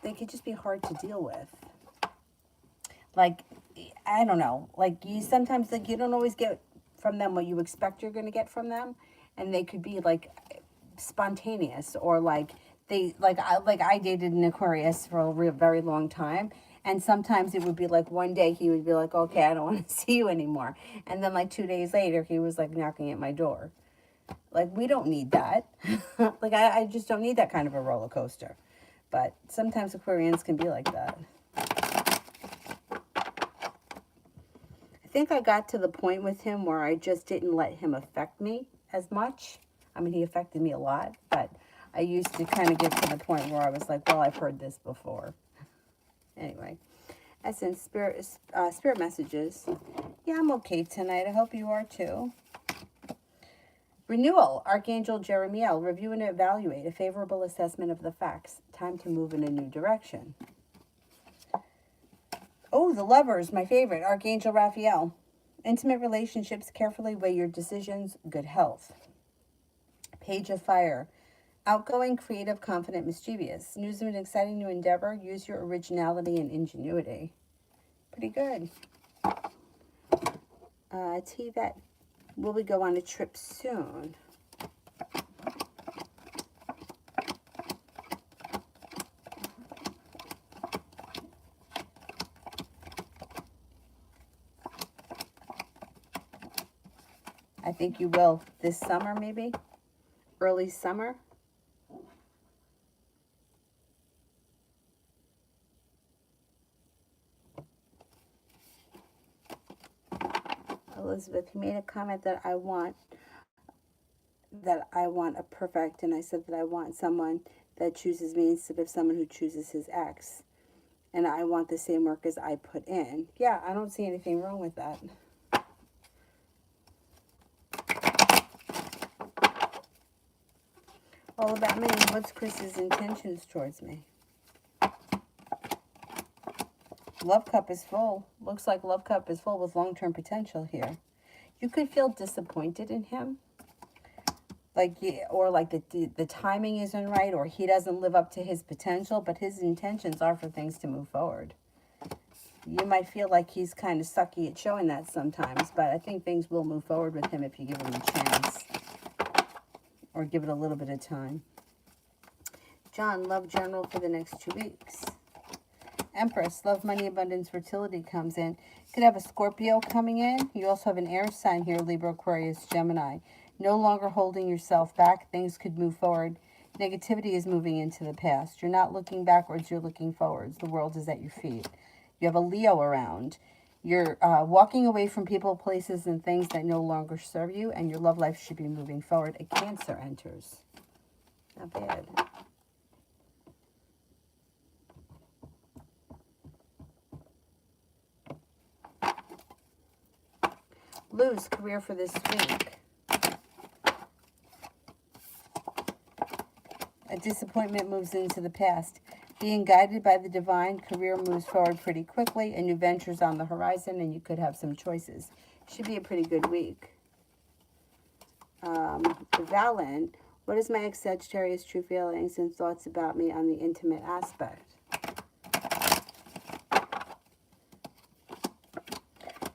they could just be hard to deal with. Like, I don't know. Like, you sometimes, like, you don't always get from them what you expect you're going to get from them. And they could be, like, spontaneous or, like, I dated an Aquarius for a very long time. And sometimes it would be like one day he would be like, okay, I don't want to see you anymore. And then like 2 days later, he was like knocking at my door. Like, we don't need that. Like, I just don't need that kind of a roller coaster. But sometimes Aquarians can be like that. I think I got to the point with him where I just didn't let him affect me as much. I mean, he affected me a lot, but I used to kind of get to the point where I was like, well, I've heard this before. Anyway, Essence, spirit messages. Yeah, I'm okay tonight. I hope you are too. Renewal, Archangel Jophiel. Review and evaluate. A favorable assessment of the facts. Time to move in a new direction. Oh, the Lovers, my favorite. Archangel Raphael. Intimate relationships. Carefully weigh your decisions. Good health. Page of Fire. Outgoing, creative, confident, mischievous. News of an exciting new endeavor. Use your originality and ingenuity. Pretty good. T Vet. Will we go on a trip soon? I think you will this summer, maybe. Early summer. Elizabeth, you made a comment that I want a perfect, and I said that I want someone that chooses me instead of someone who chooses his ex. And I want the same work as I put in. Yeah, I don't see anything wrong with that. All about me. What's Chris's intentions towards me? Love cup is full. Looks like love cup is full with long-term potential here. You could feel disappointed in him. Or like the timing isn't right, or he doesn't live up to his potential, but his intentions are for things to move forward. You might feel like he's kind of sucky at showing that sometimes, but I think things will move forward with him if you give him a chance. Or give it a little bit of time. John, love general for the next 2 weeks. Empress, love, money, abundance, fertility comes in. You could have a Scorpio coming in. You also have an air sign here, Libra, Aquarius, Gemini. No longer holding yourself back. Things could move forward. Negativity is moving into the past. You're not looking backwards. You're looking forwards. The world is at your feet. You have a Leo around. You're walking away from people, places, and things that no longer serve you, and your love life should be moving forward. A Cancer enters. Not bad. Lose career for this week. A disappointment moves into the past. Being guided by the divine, career moves forward pretty quickly. A new venture's on the horizon, and you could have some choices. Should be a pretty good week. Valen, what is my ex-Sagittarius' true feelings and thoughts about me on the intimate aspect?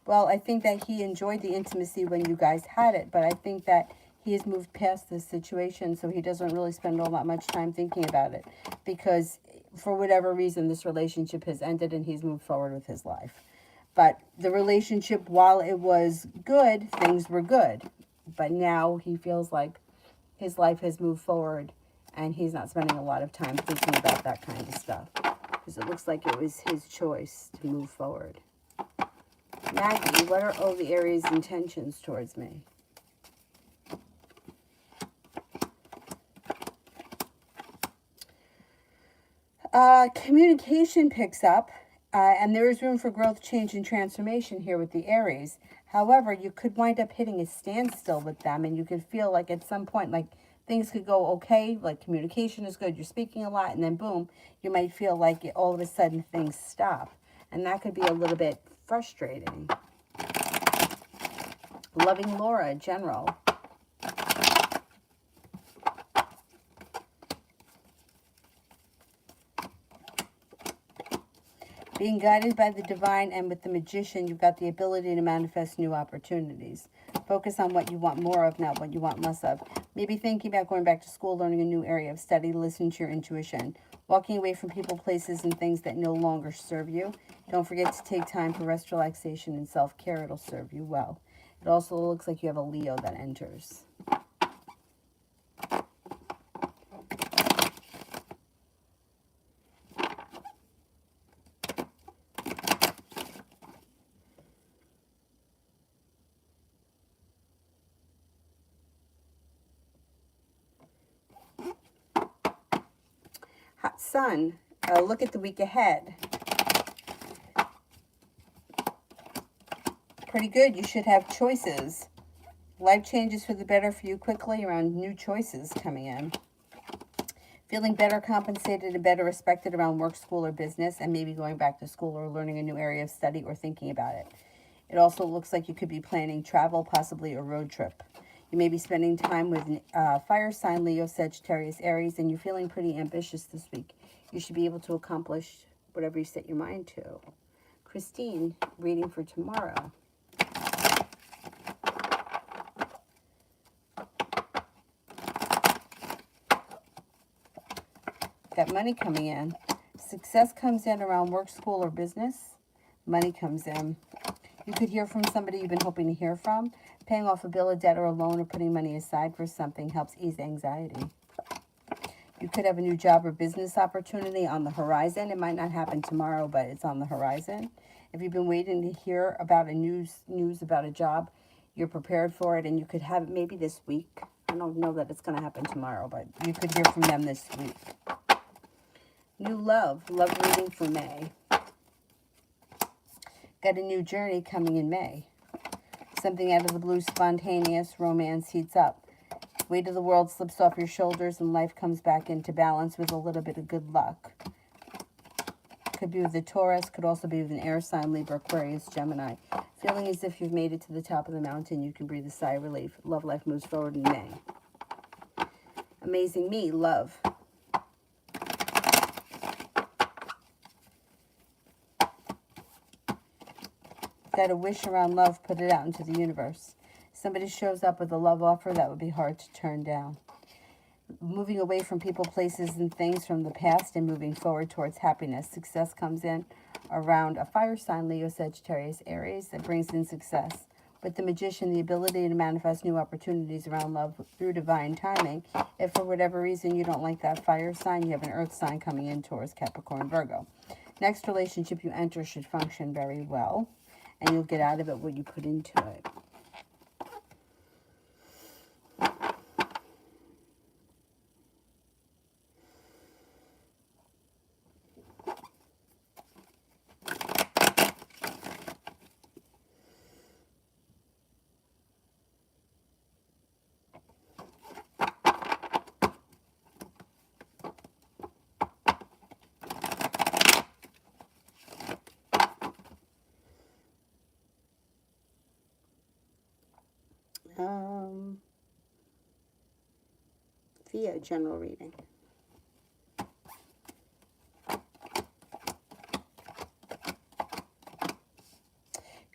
Well, I think that he enjoyed the intimacy when you guys had it, but I think that he has moved past this situation, so he doesn't really spend all that much time thinking about it, because for whatever reason, this relationship has ended and he's moved forward with his life. But the relationship, while it was good, things were good. But now he feels like his life has moved forward and he's not spending a lot of time thinking about that kind of stuff, because it looks like it was his choice to move forward. Maggie, what are all the Aries' intentions towards me? Communication picks up, and there is room for growth, change, and transformation here with the Aries. However, you could wind up hitting a standstill with them, and you could feel like at some point, like things could go okay, like communication is good, you're speaking a lot, and then boom, you might feel like all of a sudden things stop. And that could be a little bit frustrating. Loving Laura, general. Being guided by the divine, and with the magician, you've got the ability to manifest new opportunities. Focus on what you want more of, not what you want less of. Maybe thinking about going back to school, learning a new area of study, listen to your intuition. Walking away from people, places, and things that no longer serve you. Don't forget to take time for rest, relaxation, and self-care. It'll serve you well. It also looks like you have a Leo that enters. Hot Sun, look at the week ahead. Pretty good. You should have choices. Life changes for the better for you quickly around new choices coming in. Feeling better compensated and better respected around work, school, or business, and maybe going back to school or learning a new area of study or thinking about it. It also looks like you could be planning travel, possibly a road trip. You may be spending time with fire sign, Leo, Sagittarius, Aries, and you're feeling pretty ambitious this week. You should be able to accomplish whatever you set your mind to. Christine, reading for tomorrow. Got money coming in. Success comes in around work, school, or business. Money comes in. You could hear from somebody you've been hoping to hear from. Paying off a bill, a debt, or a loan, or putting money aside for something helps ease anxiety. You could have a new job or business opportunity on the horizon. It might not happen tomorrow, but it's on the horizon. If you've been waiting to hear about news about a job, you're prepared for it, and you could have it maybe this week. I don't know that it's going to happen tomorrow, but you could hear from them this week. New love reading for May. Got a new journey coming in May. Something out of the blue, spontaneous, romance heats up. Weight of the world slips off your shoulders and life comes back into balance with a little bit of good luck. Could be with a Taurus, could also be with an air sign, Libra, Aquarius, Gemini. Feeling as if you've made it to the top of the mountain, you can breathe a sigh of relief. Love life moves forward in May. Amazing Me, love. Got a wish around love, put it out into the universe. Somebody shows up with a love offer that would be hard to turn down. Moving away from people, places, and things from the past and moving forward towards happiness. Success comes in around a fire sign, Leo, Sagittarius, Aries, that brings in success. With the Magician, the ability to manifest new opportunities around love through divine timing. If for whatever reason you don't like that fire sign, you have an earth sign coming in towards Capricorn, Virgo. Next relationship you enter should function very well, and you'll get out of it what you put into it. Thea, general reading.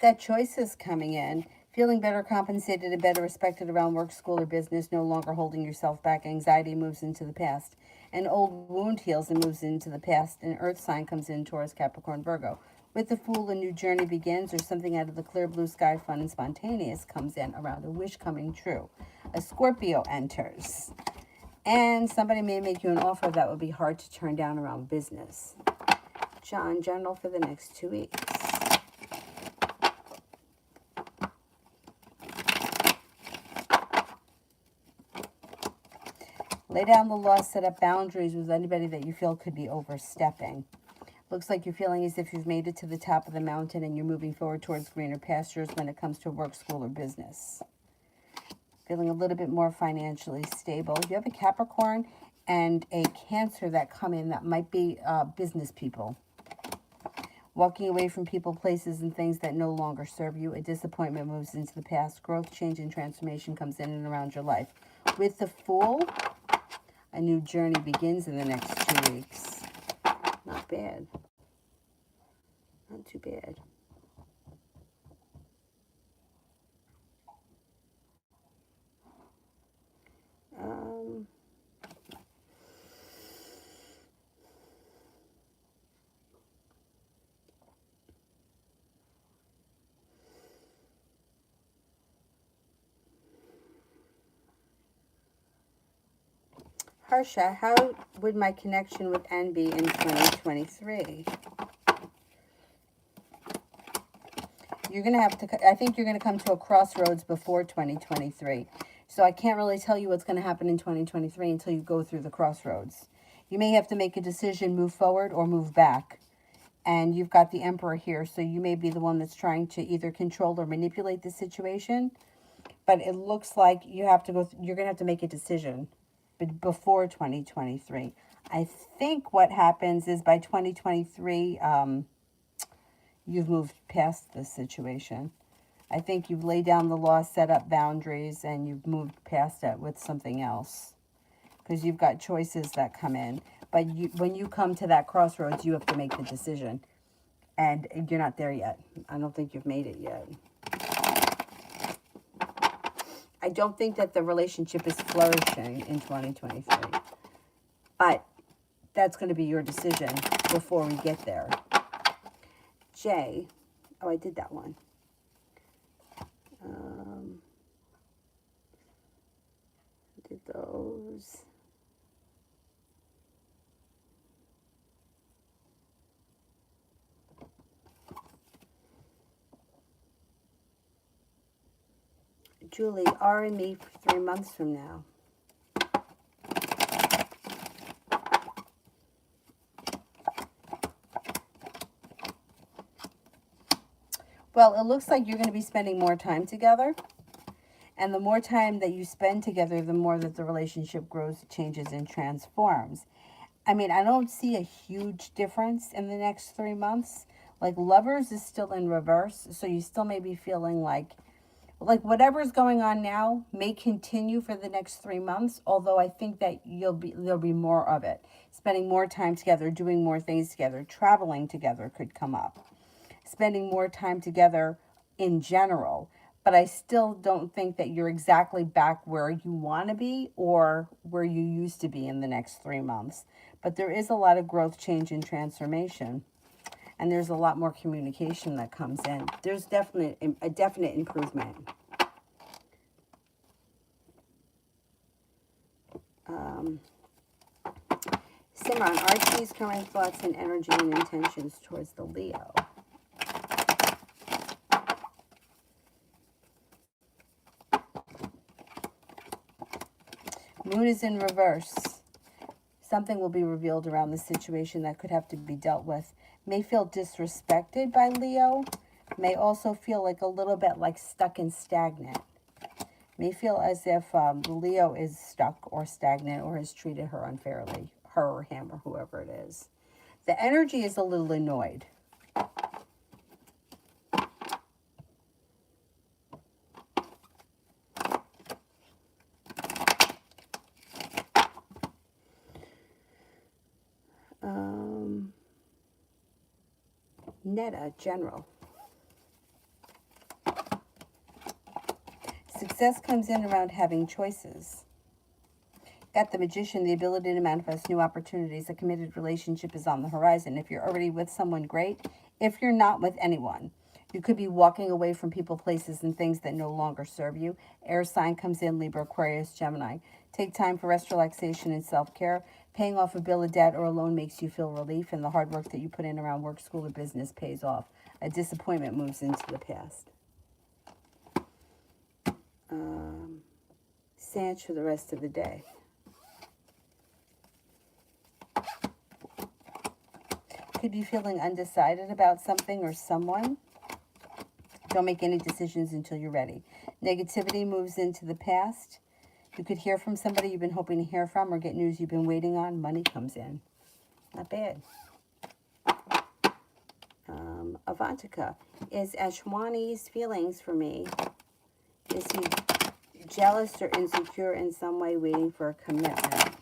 Got choices coming in. Feeling better compensated and better respected around work, school, or business. No longer holding yourself back. Anxiety moves into the past. An old wound heals and moves into the past. An earth sign comes in, Taurus, Capricorn, Virgo. With the Fool, a new journey begins, or something out of the clear blue sky, fun and spontaneous, comes in around a wish coming true. A Scorpio enters. And somebody may make you an offer that would be hard to turn down around business. John, general for the next 2 weeks. Lay down the law, set up boundaries with anybody that you feel could be overstepping. Looks like you're feeling as if you've made it to the top of the mountain and you're moving forward towards greener pastures when it comes to work, school, or business. Feeling a little bit more financially stable. You have a Capricorn and a Cancer that come in that might be business people. Walking away from people, places, and things that no longer serve you. A disappointment moves into the past. Growth, change, and transformation comes in and around your life. With the Fool, a new journey begins in the next 2 weeks. Not bad. Not too bad. Harsha, how would my connection with N be in 2023? You're going to have to, I think you're going to come to a crossroads before 2023. So I can't really tell you what's going to happen in 2023 until you go through the crossroads. You may have to make a decision, move forward or move back. And you've got the Emperor here, so you may be the one that's trying to either control or manipulate the situation. But it looks like you have to go, you're going to have to make a decision before 2023. I think what happens is by 2023, you've moved past this situation. I think you've laid down the law, set up boundaries, and you've moved past it with something else. Because you've got choices that come in. But when you come to that crossroads, you have to make the decision. And you're not there yet. I don't think you've made it yet. I don't think that the relationship is flourishing in 2023. But that's going to be your decision before we get there. J. Oh, I did that one. Did those. Julie, R and me for 3 months from now. Well, it looks like you're going to be spending more time together. And the more time that you spend together, the more that the relationship grows, changes, and transforms. I mean, I don't see a huge difference in the next 3 months. Like, Lovers is still in reverse, so you still may be feeling like whatever's going on now may continue for the next 3 months, although I think that there'll be more of it. Spending more time together, doing more things together, traveling together could come up. Spending more time together in general. But I still don't think that you're exactly back where you want to be or where you used to be in the next 3 months. But there is a lot of growth, change, and transformation. And there's a lot more communication that comes in. There's a definite improvement. Simran, Archie's current thoughts and energy and intentions towards the Leo. Moon is in reverse. Something will be revealed around the situation that could have to be dealt with. May feel disrespected by Leo. May also feel like a little bit like stuck and stagnant. May feel as if Leo is stuck or stagnant or has treated her unfairly. Her or him or whoever it is. The energy is a little annoyed. Netta, general. Success comes in around having choices. Got the Magician, the ability to manifest new opportunities. A committed relationship is on the horizon. If you're already with someone, great. If you're not with anyone, you could be walking away from people, places, and things that no longer serve you. Air sign comes in, Libra, Aquarius, Gemini. Take time for rest, relaxation, and self-care. Paying off a bill of debt or a loan makes you feel relief, and the hard work that you put in around work, school, or business pays off. A disappointment moves into the past. Sand for the rest of the day. Could be feeling undecided about something or someone. Don't make any decisions until you're ready. Negativity moves into the past. You could hear from somebody you've been hoping to hear from or get news you've been waiting on. Money comes in. Not bad. Avantika. Is Ashwani's feelings for me? Is he jealous or insecure in some way, waiting for a commitment?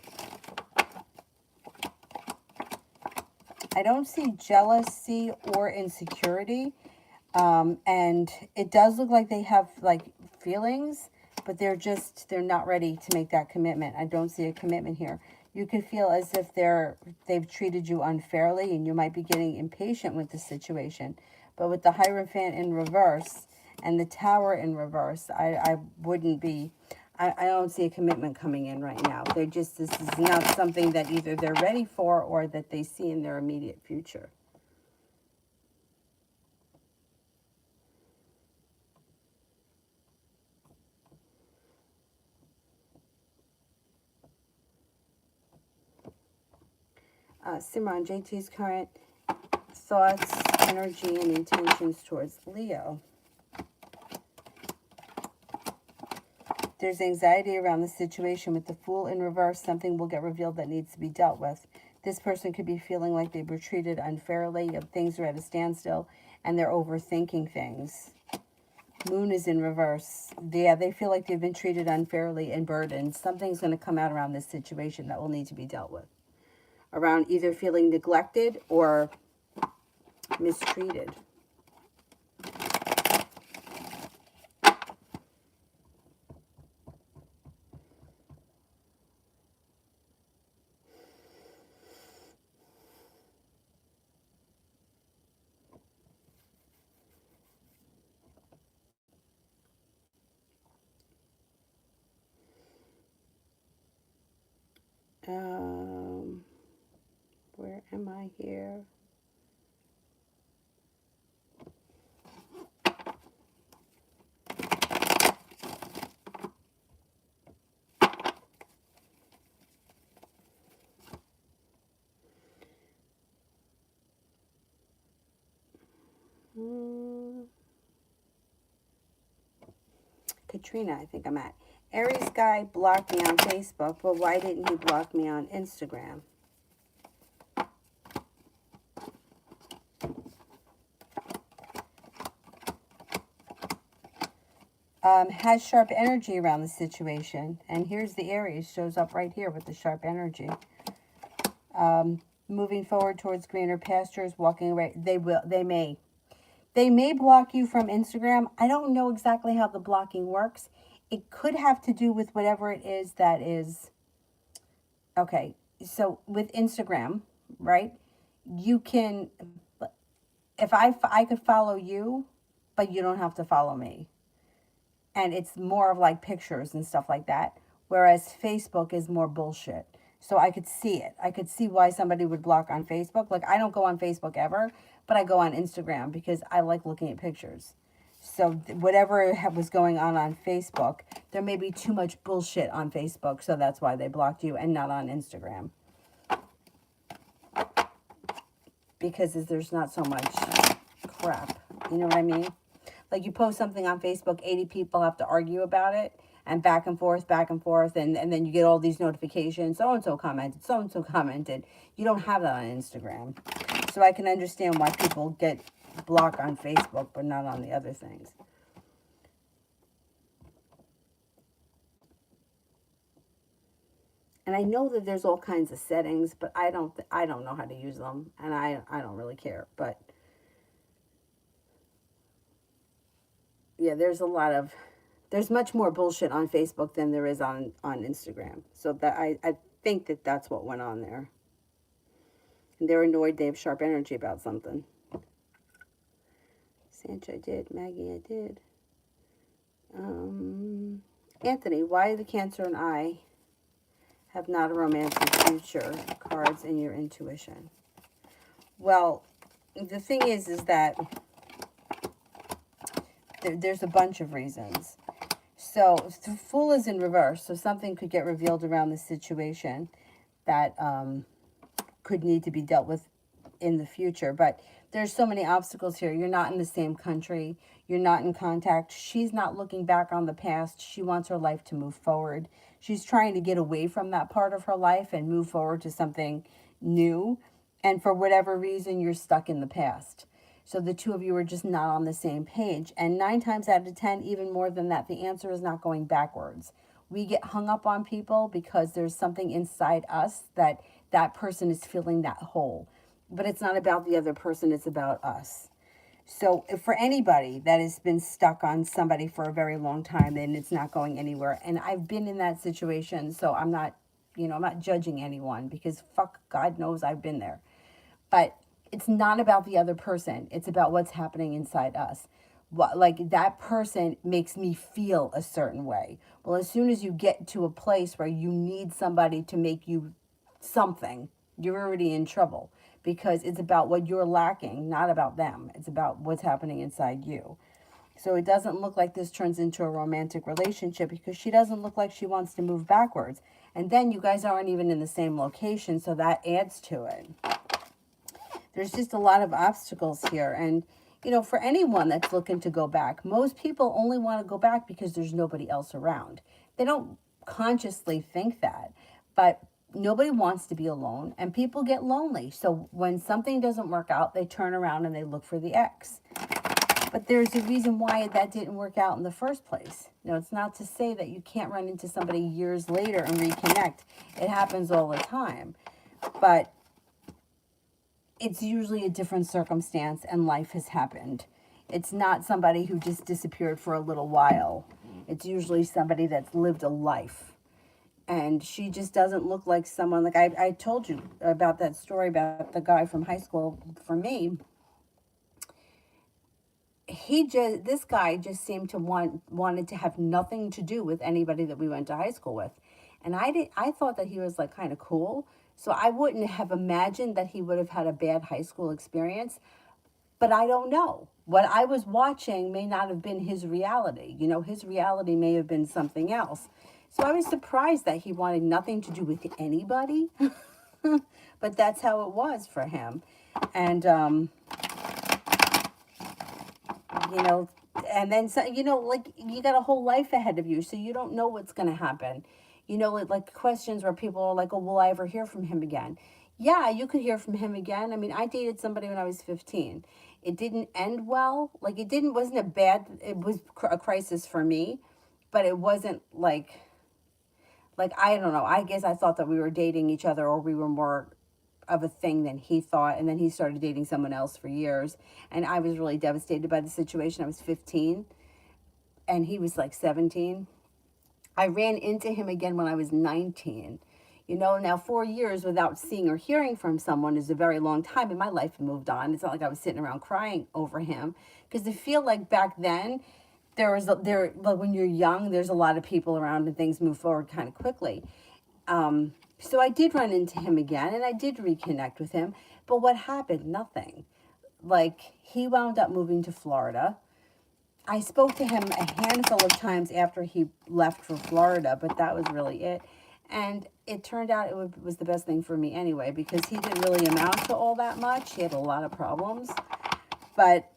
I don't see jealousy or insecurity. And it does look like they have like feelings, but they're not ready to make that commitment. I don't see a commitment here. You could feel as if they've treated you unfairly, and you might be getting impatient with the situation. But with the Hierophant in reverse and the Tower in reverse, I don't see a commitment coming in right now. This is not something that either they're ready for or that they see in their immediate future. Simran, JT's current thoughts, energy, and intentions towards Leo. There's anxiety around the situation with the Fool in reverse. Something will get revealed that needs to be dealt with. This person could be feeling like they were treated unfairly. Things are at a standstill, and they're overthinking things. Moon is in reverse. Yeah, they feel like they've been treated unfairly and burdened. Something's going to come out around this situation that will need to be dealt with. Around either feeling neglected or mistreated. Where am I here? Katrina, I think I'm at. Aries guy blocked me on Facebook, but why didn't he block me on Instagram? Has sharp energy around the situation. And here's the Aries, shows up right here with the sharp energy. Moving forward towards greener pastures, walking away. They may block you from Instagram. I don't know exactly how the blocking works. It could have to do with whatever it is that is. Okay, so with Instagram, right? You can, if I could follow you, but you don't have to follow me. And it's more of like pictures and stuff like that. Whereas Facebook is more bullshit. So I could see it. I could see why somebody would block on Facebook. Like, I don't go on Facebook ever, but I go on Instagram because I like looking at pictures. So whatever was going on Facebook, there may be too much bullshit on Facebook. So that's why they blocked you and not on Instagram. Because there's not so much crap. You know what I mean? Like, you post something on Facebook, 80 people have to argue about it, and back and forth, and then you get all these notifications, so-and-so commented. You don't have that on Instagram. So I can understand why people get blocked on Facebook, but not on the other things. And I know that there's all kinds of settings, but I don't know how to use them, and I don't really care. But yeah, there's much more bullshit on Facebook than there is on Instagram. So that I think that's what went on there. And they're annoyed they have sharp energy about something. Sancha, I did. Maggie, I did. Anthony, why the Cancer and I have not a romantic future cards in your intuition? Well, the thing is that there's a bunch of reasons. So the Fool is in reverse, so something could get revealed around the situation that could need to be dealt with in the future. But there's so many obstacles here. You're not in the same country. You're not in contact. She's not looking back on the past. She wants her life to move forward. She's trying to get away from that part of her life and move forward to something new. And for whatever reason, you're stuck in the past. So the two of you are just not on the same page. And 9 times out of 10, even more than that, the answer is not going backwards. We get hung up on people because there's something inside us that person is feeling that hole. But it's not about the other person, it's about us. So for anybody that has been stuck on somebody for a very long time and it's not going anywhere, and I've been in that situation, so I'm not judging anyone because fuck, God knows I've been there. But it's not about the other person. It's about what's happening inside us. Like, that person makes me feel a certain way. Well, as soon as you get to a place where you need somebody to make you something, you're already in trouble because it's about what you're lacking, not about them. It's about what's happening inside you. So it doesn't look like this turns into a romantic relationship because she doesn't look like she wants to move backwards. And then you guys aren't even in the same location, so that adds to it. There's just a lot of obstacles here. And, for anyone that's looking to go back, most people only want to go back because there's nobody else around. They don't consciously think that, but nobody wants to be alone and people get lonely. So when something doesn't work out, they turn around and they look for the ex. But there's a reason why that didn't work out in the first place. You know, it's not to say that you can't run into somebody years later and reconnect. It happens all the time. But it's usually a different circumstance and life has happened. It's not somebody who just disappeared for a little while. It's usually somebody that's lived a life. And she just doesn't look like someone, like I told you about that story about the guy from high school. For me, this guy just seemed to wanted to have nothing to do with anybody that we went to high school with. And I thought that he was like kind of cool. So I wouldn't have imagined that he would have had a bad high school experience. But I don't know. What I was watching may not have been his reality. You know, his reality may have been something else. So I was surprised that he wanted nothing to do with anybody. But that's how it was for him. And, you know, and then, so, you know, like, you got a whole life ahead of you, so you don't know what's going to happen. You know, like questions where people are like, oh, will I ever hear from him again? Yeah, you could hear from him again. I mean, I dated somebody when I was 15. It didn't end well. Like, wasn't a bad, it was a crisis for me, but it wasn't like, I don't know. I guess I thought that we were dating each other, or we were more of a thing than he thought. And then he started dating someone else for years. And I was really devastated by the situation. I was 15 and he was like 17. I ran into him again when I was 19. You know, now 4 years without seeing or hearing from someone is a very long time, and my life moved on. It's not like I was sitting around crying over him, because I feel like back then, like when you're young, there's a lot of people around and things move forward kind of quickly. So I did run into him again, and I did reconnect with him. But what happened? Nothing. Like, he wound up moving to Florida. I spoke to him a handful of times after he left for Florida, but that was really it. And it turned out it was the best thing for me anyway, because he didn't really amount to all that much. He had a lot of problems. But,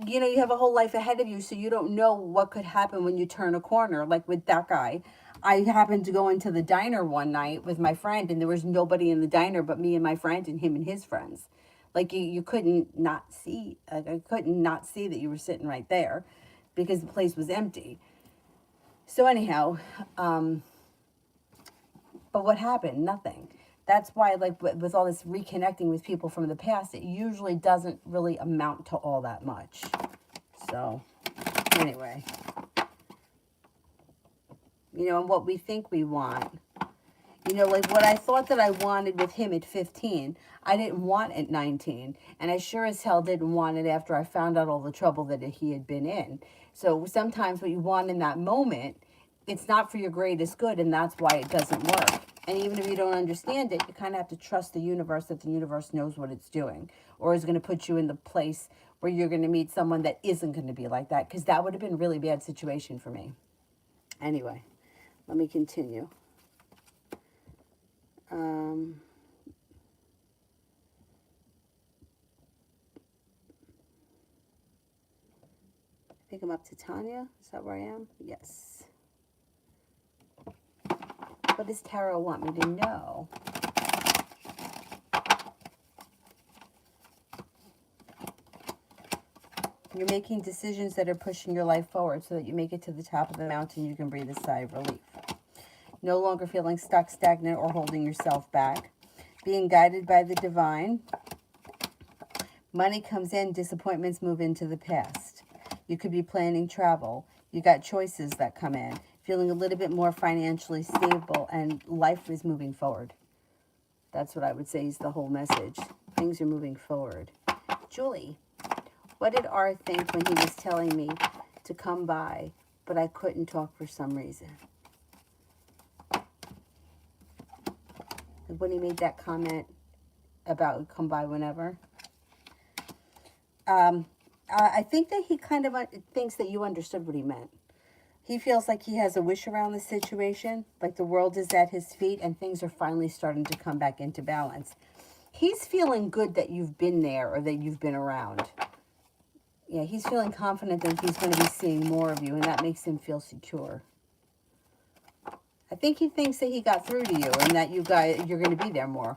you know, you have a whole life ahead of you, so you don't know what could happen when you turn a corner. Like with that guy, I happened to go into the diner one night with my friend, and there was nobody in the diner but me and my friend and him and his friends. Like, you couldn't not see, like, I couldn't not see that you were sitting right there, because the place was empty. So anyhow, but what happened? Nothing. That's why, like, with all this reconnecting with people from the past, it usually doesn't really amount to all that much. So, anyway. You know, and what we think we want. You know, like what I thought that I wanted with him at 15, I didn't want at 19. And I sure as hell didn't want it after I found out all the trouble that he had been in. So sometimes what you want in that moment, it's not for your greatest good, and that's why it doesn't work. And even if you don't understand it, you kind of have to trust the universe, that the universe knows what it's doing, or is going to put you in the place where you're going to meet someone that isn't going to be like that, because that would have been a really bad situation for me. Anyway, let me continue. I think I'm up to Tanya. Is that where I am? Yes. What does Tarot want me to know? You're making decisions that are pushing your life forward so that you make it to the top of the mountain. You can breathe a sigh of relief. No longer feeling stuck, stagnant, or holding yourself back. Being guided by the divine. Money comes in, disappointments move into the past. You could be planning travel. You got choices that come in. Feeling a little bit more financially stable, and life is moving forward. That's what I would say is the whole message. Things are moving forward. Julie, what did R think when he was telling me to come by, but I couldn't talk for some reason? When he made that comment about come by whenever. I think that he kind of thinks that you understood what he meant. He feels like he has a wish around the situation, like the world is at his feet and things are finally starting to come back into balance. He's feeling good that you've been there, or that you've been around. Yeah, he's feeling confident that he's going to be seeing more of you, and that makes him feel secure. I think he thinks that he got through to you, and that you're going to be there more.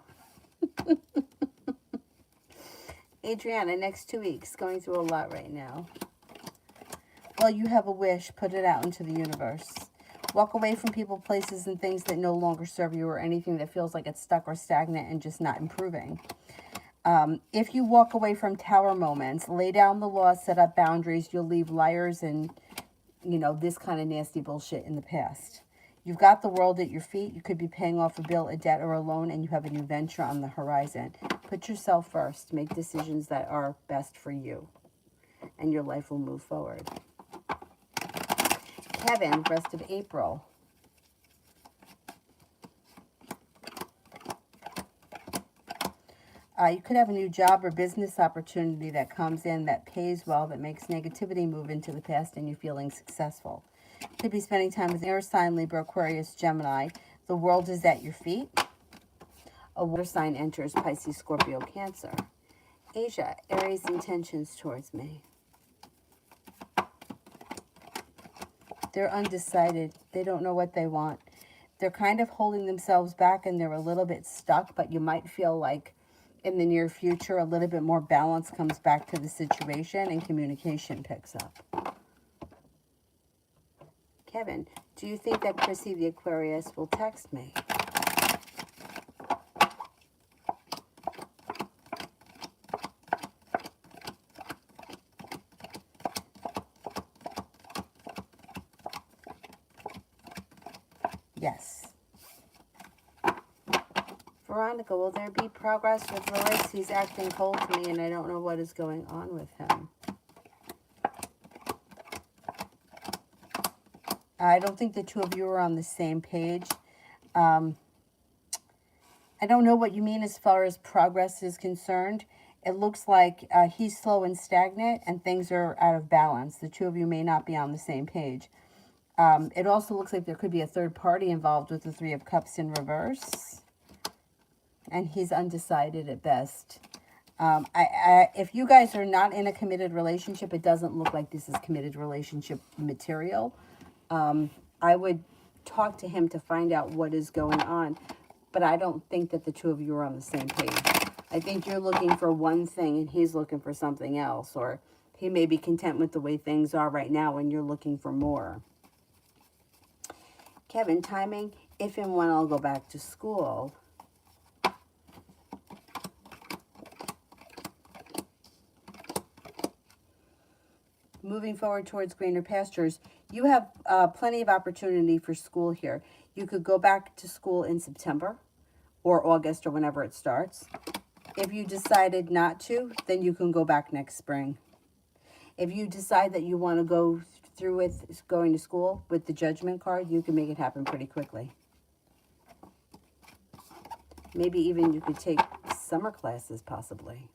Adriana, next 2 weeks, going through a lot right now. Well, you have a wish. Put it out into the universe. Walk away from people, places, and things that no longer serve you, or anything that feels like it's stuck or stagnant and just not improving. If you walk away from tower moments, lay down the law, set up boundaries, you'll leave liars and, you know, this kind of nasty bullshit in the past. You've got the world at your feet. You could be paying off a bill, a debt, or a loan, and you have a new venture on the horizon. Put yourself first. Make decisions that are best for you, and your life will move forward. Kevin, rest of April. You could have a new job or business opportunity that comes in that pays well, that makes negativity move into the past, and you're feeling successful. Could be spending time with air sign, Libra, Aquarius, Gemini. The world is at your feet. A water sign enters, Pisces, Scorpio, Cancer. Asia, Aries intentions towards me. They're undecided. They don't know what they want. They're kind of holding themselves back and they're a little bit stuck, but you might feel like in the near future, a little bit more balance comes back to the situation and communication picks up. Kevin, do you think that Chrissy the Aquarius will text me? Yes. Veronica, will there be progress with Lois? He's acting cold to me and I don't know what is going on with him. I don't think the two of you are on the same page. I don't know what you mean as far as progress is concerned. It looks like he's slow and stagnant and things are out of balance. The two of you may not be on the same page. It also looks like there could be a third party involved with the Three of Cups in reverse. And he's undecided at best. If you guys are not in a committed relationship, it doesn't look like this is committed relationship material. I would talk to him to find out what is going on. But I don't think that the two of you are on the same page. I think you're looking for one thing and he's looking for something else. Or he may be content with the way things are right now and you're looking for more. Kevin, timing, if and when I'll go back to school. Moving forward towards greener pastures, you have plenty of opportunity for school here. You could go back to school in September or August or whenever it starts. If you decided not to, then you can go back next spring. If you decide that you want to go through with going to school with the Judgment card, you can make it happen pretty quickly. Maybe even you could take summer classes possibly.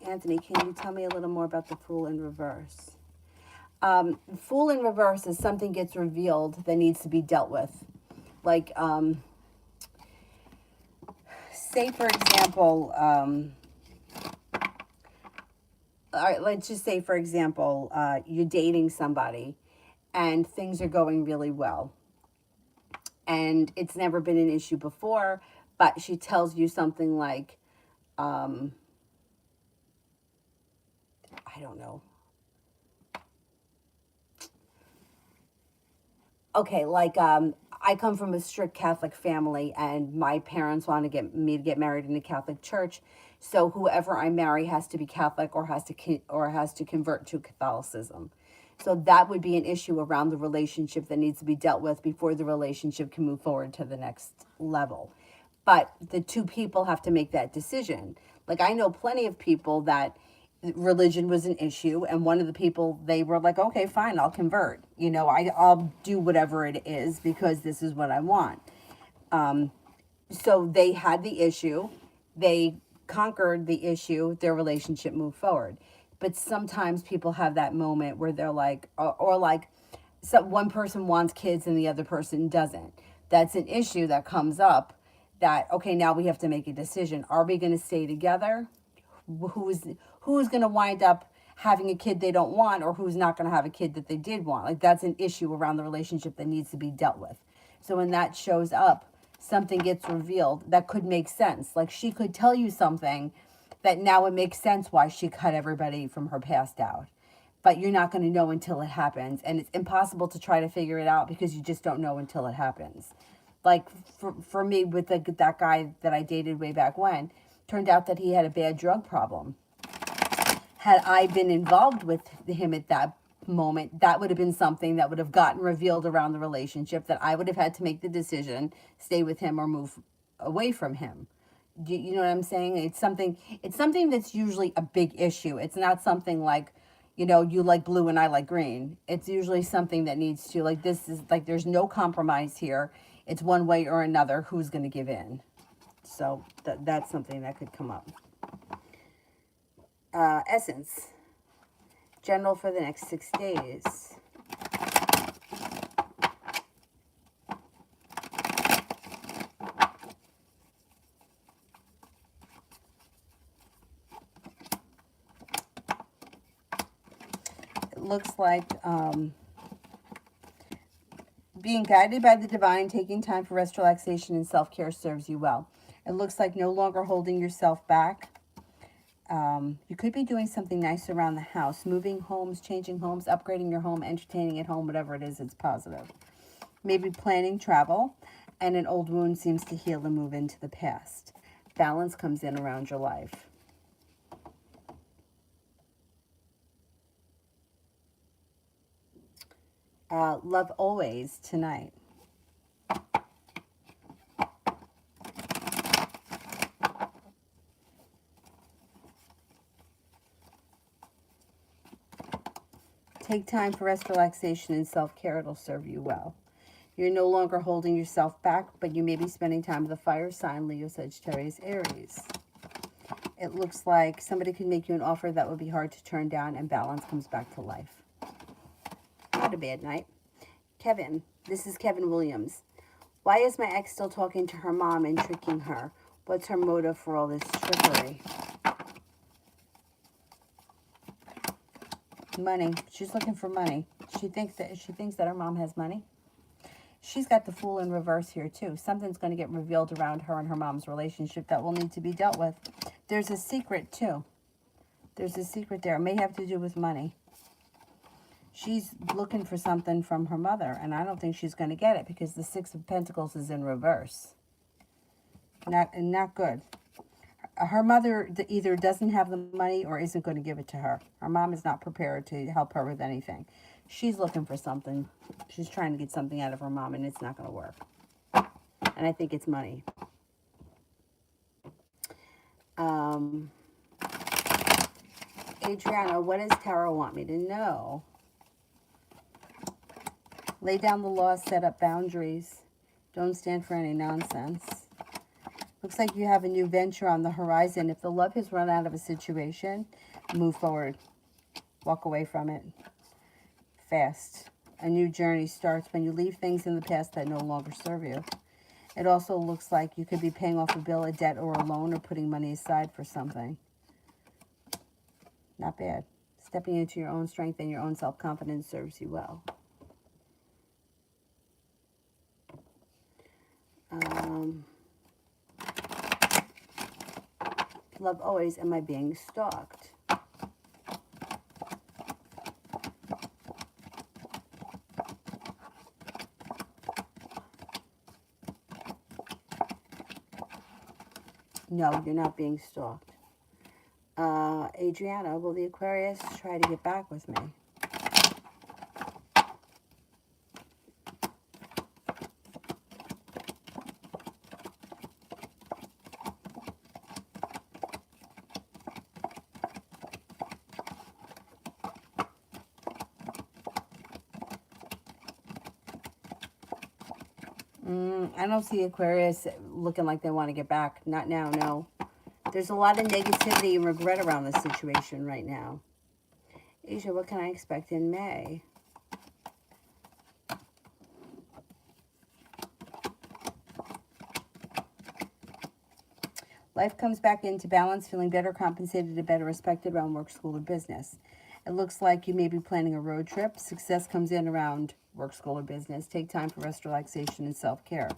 Anthony, can you tell me a little more about the Fool in reverse? Fool in reverse is something gets revealed that needs to be dealt with. Like, say for example, all right, let's just say for example, you're dating somebody and things are going really well. And it's never been an issue before, but she tells you something like, I don't know. Okay, like I come from a strict Catholic family and my parents want to get me to get married in the Catholic Church. So whoever I marry has to be Catholic or has to convert to Catholicism. So that would be an issue around the relationship that needs to be dealt with before the relationship can move forward to the next level. But the two people have to make that decision. Like I know plenty of people that religion was an issue and one of the people, they were like, okay, fine, I'll convert. You know, I'll do whatever it is because this is what I want. So they had the issue. They conquered the issue. Their relationship moved forward. But sometimes people have that moment where they're like, or like so one person wants kids and the other person doesn't. That's an issue that comes up that, okay, now we have to make a decision. Are we going to stay together? Who's going to wind up having a kid they don't want, or who's not going to have a kid that they did want? Like that's an issue around the relationship that needs to be dealt with. So when that shows up, something gets revealed that could make sense. Like she could tell you something that now it makes sense why she cut everybody from her past out. But you're not going to know until it happens. And it's impossible to try to figure it out because you just don't know until it happens. Like for me with that guy that I dated way back when, turned out that he had a bad drug problem. Had I been involved with him at that moment, that would have been something that would have gotten revealed around the relationship, that I would have had to make the decision, stay with him or move away from him. You know what I'm saying? It's something that's usually a big issue. It's not something like, you know, you like blue and I like green. It's usually something that needs to, like, this is like, there's no compromise here. It's one way or another. Who's going to give in? So that's something that could come up. Essence. General for the next 6 days. It looks like being guided by the divine, taking time for rest, relaxation, and self-care serves you well. It looks like no longer holding yourself back. You could be doing something nice around the house, moving homes, changing homes, upgrading your home, entertaining at home, whatever it is, it's positive. Maybe planning travel, and an old wound seems to heal and move into the past. Balance comes in around your life. Love always tonight. Take time for rest, relaxation, and self-care. It'll serve you well. You're no longer holding yourself back, but you may be spending time with the fire sign, Leo, Sagittarius, Aries. It looks like somebody could make you an offer that would be hard to turn down, and balance comes back to life. Not a bad night. Kevin. This is Kevin Williams. Why is my ex still talking to her mom and tricking her? What's her motive for all this trickery? Money. She's looking for money. She thinks that her mom has money. She's got the Fool in reverse here too. Something's going to get revealed around her and her mom's relationship that will need to be dealt with. There's a secret too. There's a secret there. It may have to do with money. She's looking for something from her mother, and I don't think she's going to get it because the Six of Pentacles is in reverse. Not good. Her mother either doesn't have the money or isn't going to give it to her. Her mom is not prepared to help her with anything. She's looking for something. She's trying to get something out of her mom, and it's not going to work. And I think it's money. Adriana, what does Tarot want me to know? Lay down the law, set up boundaries. Don't stand for any nonsense. Looks like you have a new venture on the horizon. If the love has run out of a situation, move forward. Walk away from it. Fast. A new journey starts when you leave things in the past that no longer serve you. It also looks like you could be paying off a bill, a debt, or a loan, or putting money aside for something. Not bad. Stepping into your own strength and your own self-confidence serves you well. Love always, am I being stalked? No, you're not being stalked. Adriana, will the Aquarius try to get back with me? I don't see Aquarius looking like they want to get back. Not now, no. There's a lot of negativity and regret around this situation right now. Asia, what can I expect in May? Life comes back into balance, feeling better compensated and better respected around work, school, or business. It looks like you may be planning a road trip. Success comes in around work, school, or business. Take time for rest, relaxation, and self-care.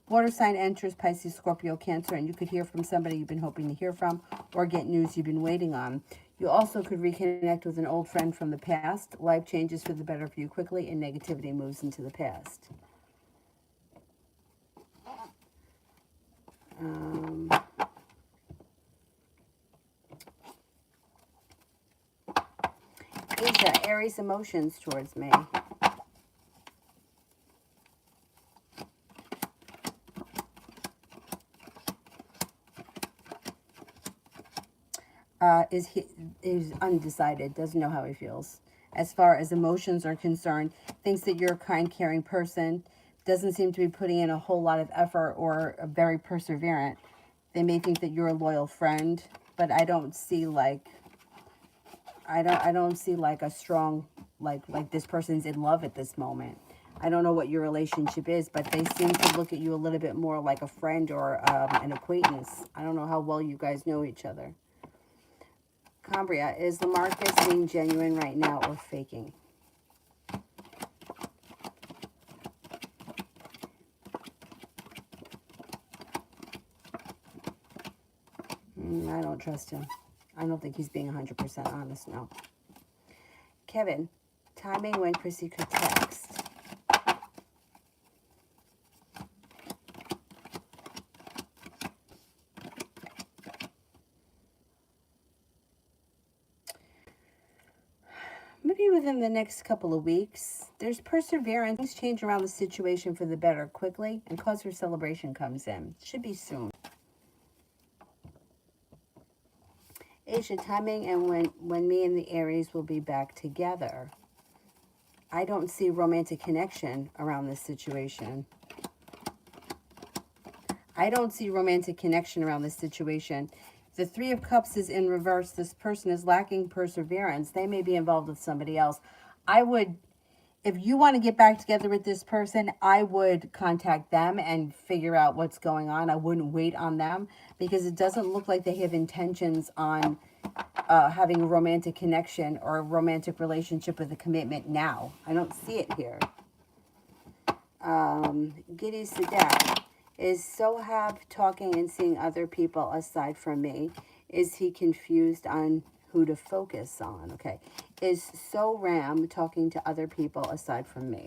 Water sign enters Pisces, Scorpio, Cancer, and you could hear from somebody you've been hoping to hear from or get news you've been waiting on. You also could reconnect with an old friend from the past. Life changes for the better for you quickly, and negativity moves into the past. Asia, Aries emotions towards me. Is undecided, doesn't know how he feels. As far as emotions are concerned, thinks that you're a kind, caring person, doesn't seem to be putting in a whole lot of effort or very perseverant. They may think that you're a loyal friend, but I don't see like I don't see like a strong like this person's in love at this moment. I don't know what your relationship is, but they seem to look at you a little bit more like a friend or an acquaintance. I don't know how well you guys know each other. Cambria, is LaMarcus being genuine right now or faking? I don't trust him. I don't think he's being 100% honest, no. Kevin, timing when Chrissy could text. Maybe within the next couple of weeks. There's perseverance. Things change around the situation for the better quickly, and cause for celebration comes in. Should be soon. Asia, timing and when me and the Aries will be back together. I don't see romantic connection around this situation. I don't see romantic connection around this situation. The Three of Cups is in reverse. This person is lacking perseverance. They may be involved with somebody else. I would, if you want to get back together with this person, I would contact them and figure out what's going on. I wouldn't wait on them because it doesn't look like they have intentions on having a romantic connection or a romantic relationship with a commitment now. I don't see it here. Giddy Sadat. Is Sohab talking and seeing other people aside from me? Is he confused on who to focus on? Okay. Is Soram talking to other people aside from me?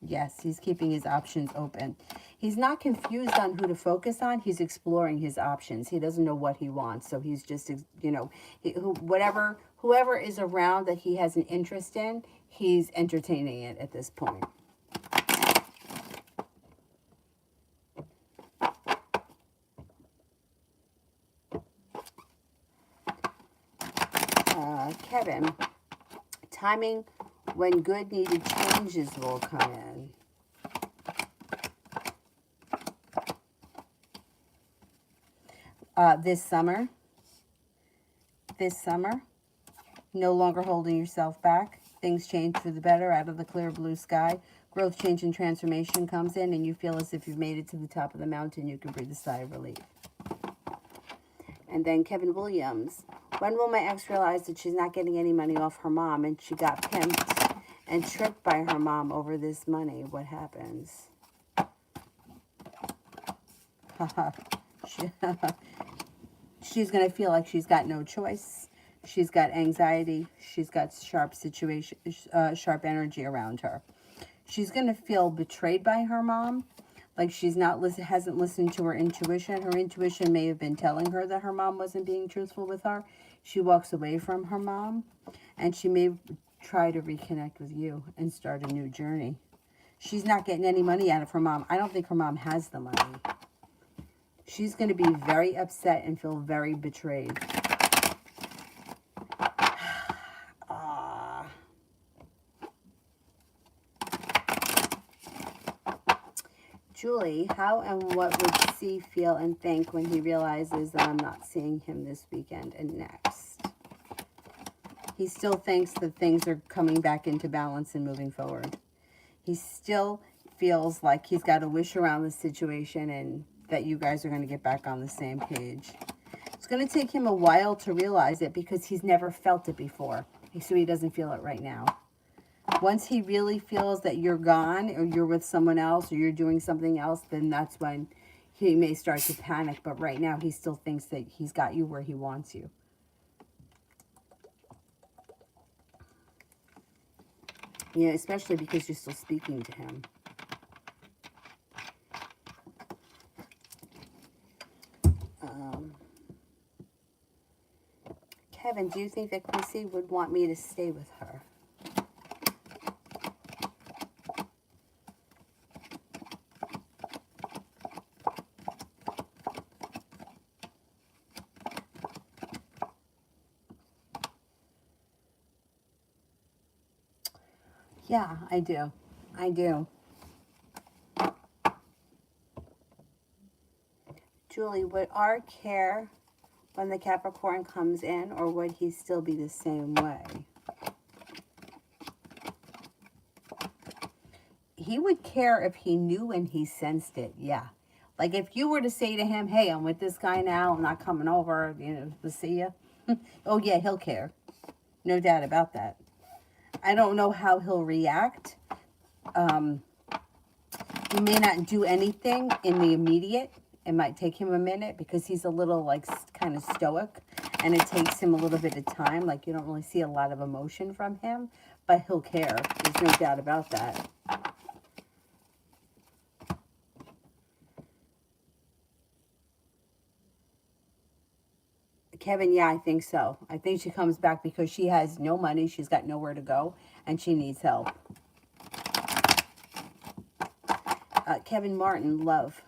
Yes, he's keeping his options open. He's not confused on who to focus on. He's exploring his options. He doesn't know what he wants. So he's just, you know, whoever is around that he has an interest in, he's entertaining it at this point. Kevin, timing when good needed changes will come in. This summer, no longer holding yourself back. Things change for the better out of the clear blue sky. Growth, change, and transformation comes in, and you feel as if you've made it to the top of the mountain. You can breathe a sigh of relief. And then Kevin Williams. When will my ex realize that she's not getting any money off her mom and she got pimped and tricked by her mom over this money? What happens? She's going to feel like she's got no choice. She's got anxiety. She's got sharp energy around her. She's going to feel betrayed by her mom. Like she's hasn't listened to her intuition. Her intuition may have been telling her that her mom wasn't being truthful with her. She walks away from her mom, and she may try to reconnect with you and start a new journey. She's not getting any money out of her mom. I don't think her mom has the money. She's going to be very upset and feel very betrayed. Julie, how and what would C feel and think when he realizes that I'm not seeing him this weekend and next? He still thinks that things are coming back into balance and moving forward. He still feels like he's got a wish around the situation and that you guys are going to get back on the same page. It's going to take him a while to realize it because he's never felt it before. So he doesn't feel it right now. Once he really feels that you're gone or you're with someone else or you're doing something else, then that's when he may start to panic. But right now he still thinks that he's got you where he wants you. Yeah, especially because you're still speaking to him. Kevin, do you think that Chrissy would want me to stay with her? Yeah, I do. I do. Julie, would R care when the Capricorn comes in, or would he still be the same way? He would care if he knew and he sensed it, yeah. Like if you were to say to him, hey, I'm with this guy now, I'm not coming over, you know, to see you. Oh, yeah, he'll care. No doubt about that. I don't know how he'll react. He may not do anything in the immediate. It might take him a minute because he's a little like kind of stoic and it takes him a little bit of time. Like you don't really see a lot of emotion from him, but he'll care. There's no doubt about that. Kevin, yeah, I think so. I think she comes back because she has no money. She's got nowhere to go and she needs help. Kevin Martin, love.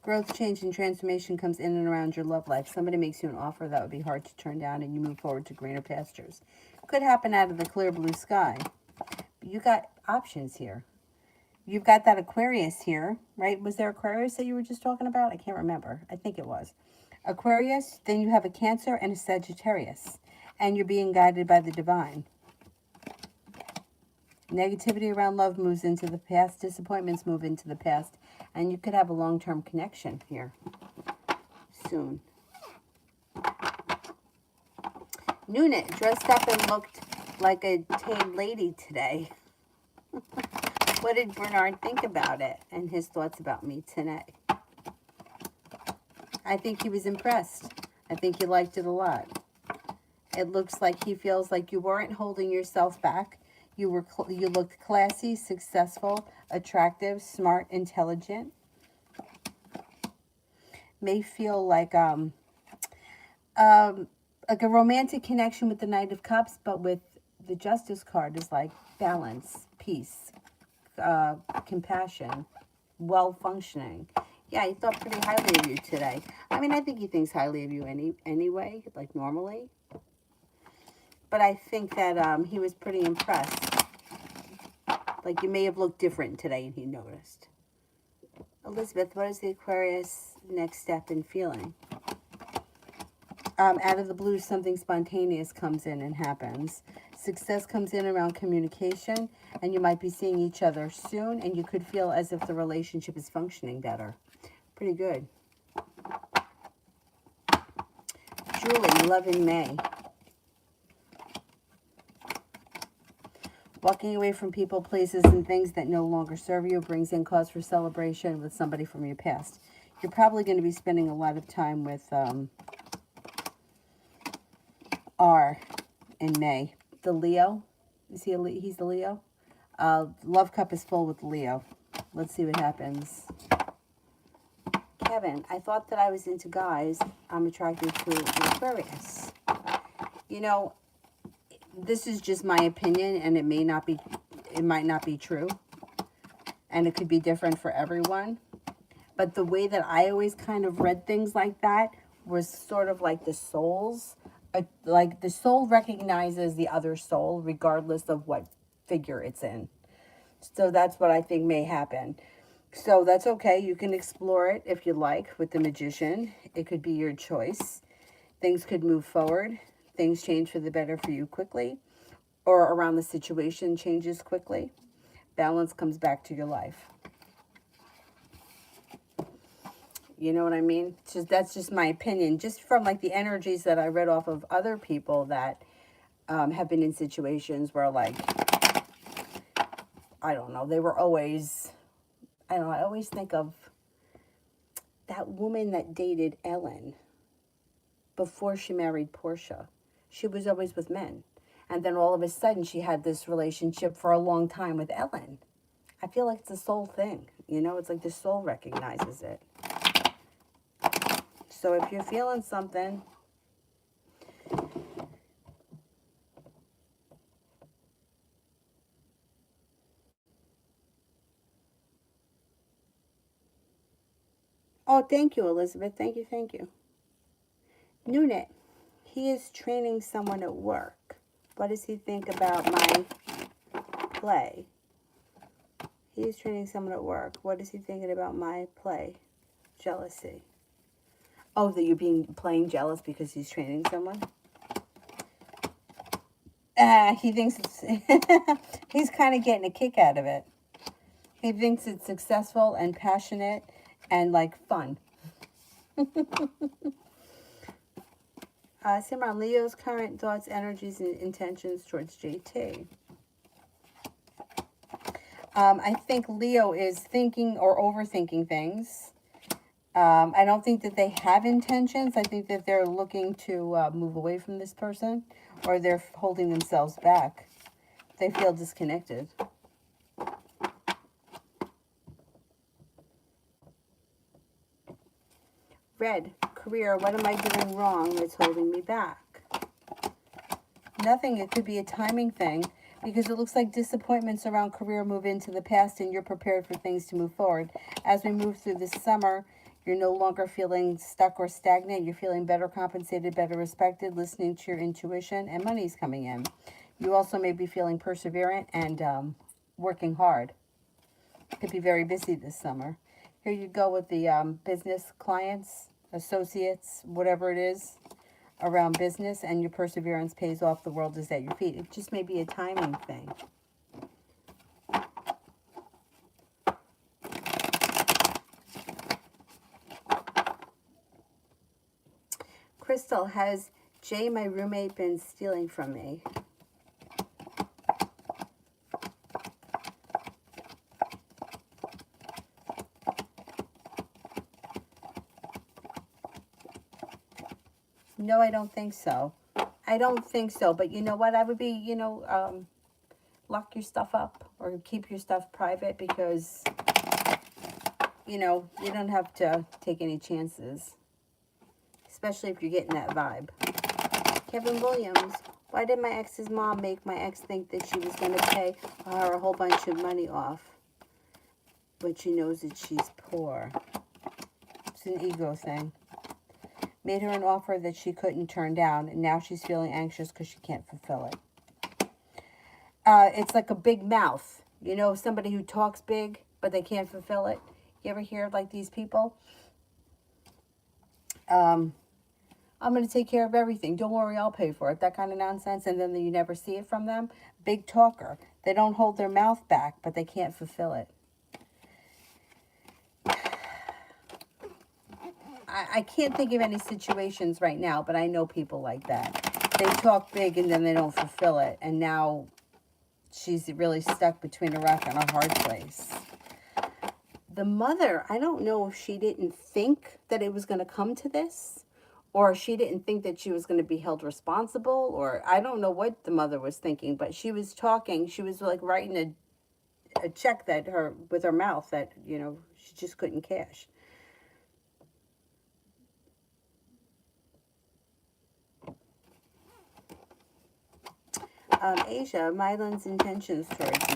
Growth, change, and transformation comes in and around your love life. Somebody makes you an offer that would be hard to turn down and you move forward to greener pastures. Could happen out of the clear blue sky. But you got options here. You've got that Aquarius here, right? Was there Aquarius that you were just talking about? I can't remember. I think it was. Aquarius, then you have a Cancer and a Sagittarius. And you're being guided by the divine. Negativity around love moves into the past. Disappointments move into the past. And you could have a long-term connection here soon. Noonet dressed up and looked like a tame lady today. What did Bernard think about it and his thoughts about me today? I think he was impressed. I think he liked it a lot. It looks like he feels like you weren't holding yourself back. You looked classy, successful, attractive, smart, intelligent. May feel like a romantic connection with the Knight of Cups, but with the Justice card is like balance, peace, compassion, well-functioning. Yeah, he thought pretty highly of you today. I mean, I think he thinks highly of you anyway, like normally. But I think that he was pretty impressed. Like you may have looked different today and he noticed. Elizabeth, what is the Aquarius next step in feeling? Out of the blue, something spontaneous comes in and happens. Success comes in around communication, and you might be seeing each other soon, and you could feel as if the relationship is functioning better. Pretty good. Julie, love in May. Walking away from people, places, and things that no longer serve you brings in cause for celebration with somebody from your past. You're probably going to be spending a lot of time with R in May. The Leo. Is he he's the Leo? Love cup is full with Leo. Let's see what happens. Kevin, I thought that I was into guys. I'm attracted to Aquarius. You know, this is just my opinion, and it might not be true, and it could be different for everyone. But the way that I always kind of read things like that was sort of like the souls, like the soul recognizes the other soul regardless of what figure it's in. So that's what I think may happen. So that's okay. You can explore it if you like with the Magician. It could be your choice. Things could move forward. Things change for the better for you quickly, or around the situation changes quickly. Balance comes back to your life. You know what I mean? That's just my opinion, just from like the energies that I read off of other people that have been in situations where, like, I don't know, they were always, I don't know, I always think of that woman that dated Ellen before she married Portia. She was always with men. And then all of a sudden she had this relationship for a long time with Ellen. I feel like it's a soul thing. You know, it's like the soul recognizes it. So if you're feeling something, oh, thank you, Elizabeth. Thank you, thank you. Noonet, he is training someone at work. What does he think about my play? He is training someone at work. What is he thinking about my play? Jealousy. Oh, that you're playing jealous because he's training someone? He thinks it's... he's kind of getting a kick out of it. He thinks it's successful and passionate and, like, fun. Simran, Leo's current thoughts, energies, and intentions towards JT. I think Leo is thinking or overthinking things. I don't think that they have intentions. I think that they're looking to move away from this person, or they're holding themselves back. They feel disconnected. Red, career, what am I doing wrong that's holding me back? Nothing. It could be a timing thing, because it looks like disappointments around career move into the past and you're prepared for things to move forward. As we move through this summer, you're no longer feeling stuck or stagnant. You're feeling better compensated, better respected, listening to your intuition, and money's coming in. You also may be feeling perseverant and working hard. Could be very busy this summer. Here you go with the business clients, associates, whatever it is around business, and your perseverance pays off. The world is at your feet. It just may be a timing thing. Crystal, has Jay, my roommate, been stealing from me? No, I don't think so. I don't think so. But you know what? I would be, lock your stuff up or keep your stuff private, because, you don't have to take any chances, especially if you're getting that vibe. Kevin Williams, why did my ex's mom make my ex think that she was going to pay her a whole bunch of money off, but she knows that she's poor? It's an ego thing. Made her an offer that she couldn't turn down, and now she's feeling anxious because she can't fulfill it. It's like a big mouth. Somebody who talks big, but they can't fulfill it. You ever hear like these people? I'm going to take care of everything. Don't worry, I'll pay for it. That kind of nonsense. And then you never see it from them. Big talker. They don't hold their mouth back, but they can't fulfill it. I can't think of any situations right now, but I know people like that. They talk big and then they don't fulfill it. And now she's really stuck between a rock and a hard place. The mother, I don't know if she didn't think that it was going to come to this, or she didn't think that she was going to be held responsible, or I don't know what the mother was thinking, but she was talking. She was like writing a check that with her mouth that, she just couldn't cash. Asia, Mylan's intentions towards me.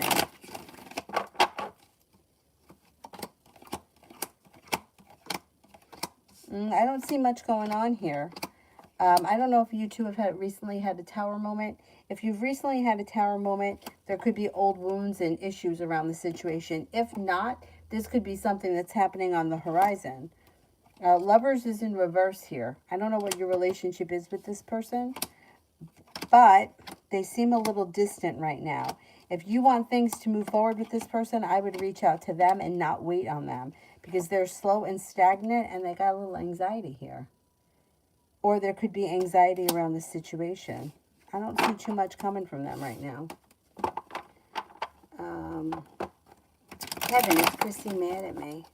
I don't see much going on here. I don't know if you two have recently had a tower moment. If you've recently had a tower moment, there could be old wounds and issues around the situation. If not, this could be something that's happening on the horizon. Lovers is in reverse here. I don't know what your relationship is with this person, but they seem a little distant right now. If you want things to move forward with this person, I would reach out to them and not wait on them, because they're slow and stagnant and they got a little anxiety here. Or there could be anxiety around the situation. I don't see too much coming from them right now. Kevin, is Chrissy mad at me?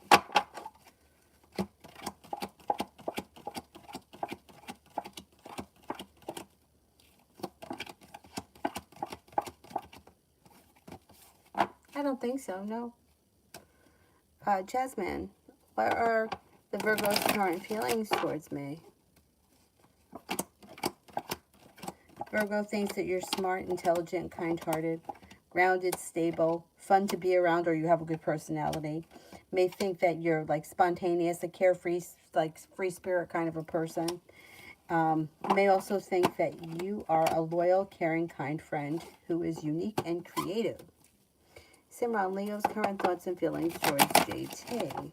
I don't think so, no. Jasmine, what are the Virgo's current feelings towards me? Virgo thinks that you're smart, intelligent, kind-hearted, grounded, stable, fun to be around, or you have a good personality. May think that you're like spontaneous, a carefree, like free spirit kind of a person. May also think that you are a loyal, caring, kind friend who is unique and creative. Simran, Leo's current thoughts and feelings towards JT.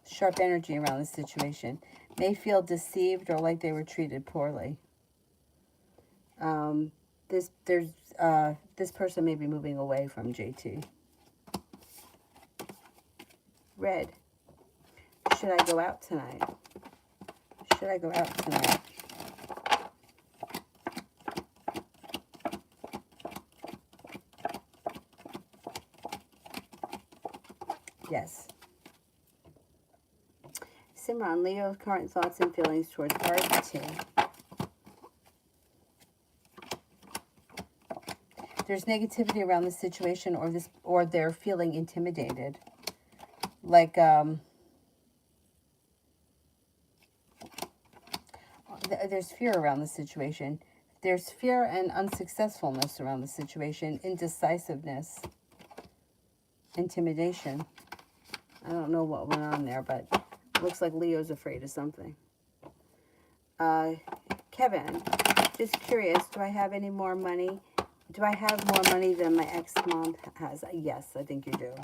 Sharp energy around the situation. May feel deceived or like they were treated poorly. This person may be moving away from JT. Red. Should I go out tonight? Should I go out tonight? Yes. Simran, Leo's current thoughts and feelings towards RT. There's negativity around the situation, or they're feeling intimidated. Like there's fear around the situation. There's fear and unsuccessfulness around the situation, indecisiveness, intimidation. I don't know what went on there, but it looks like Leo's afraid of something. Kevin, just curious, do I have any more money? Do I have more money than my ex-mom has? Yes, I think you do.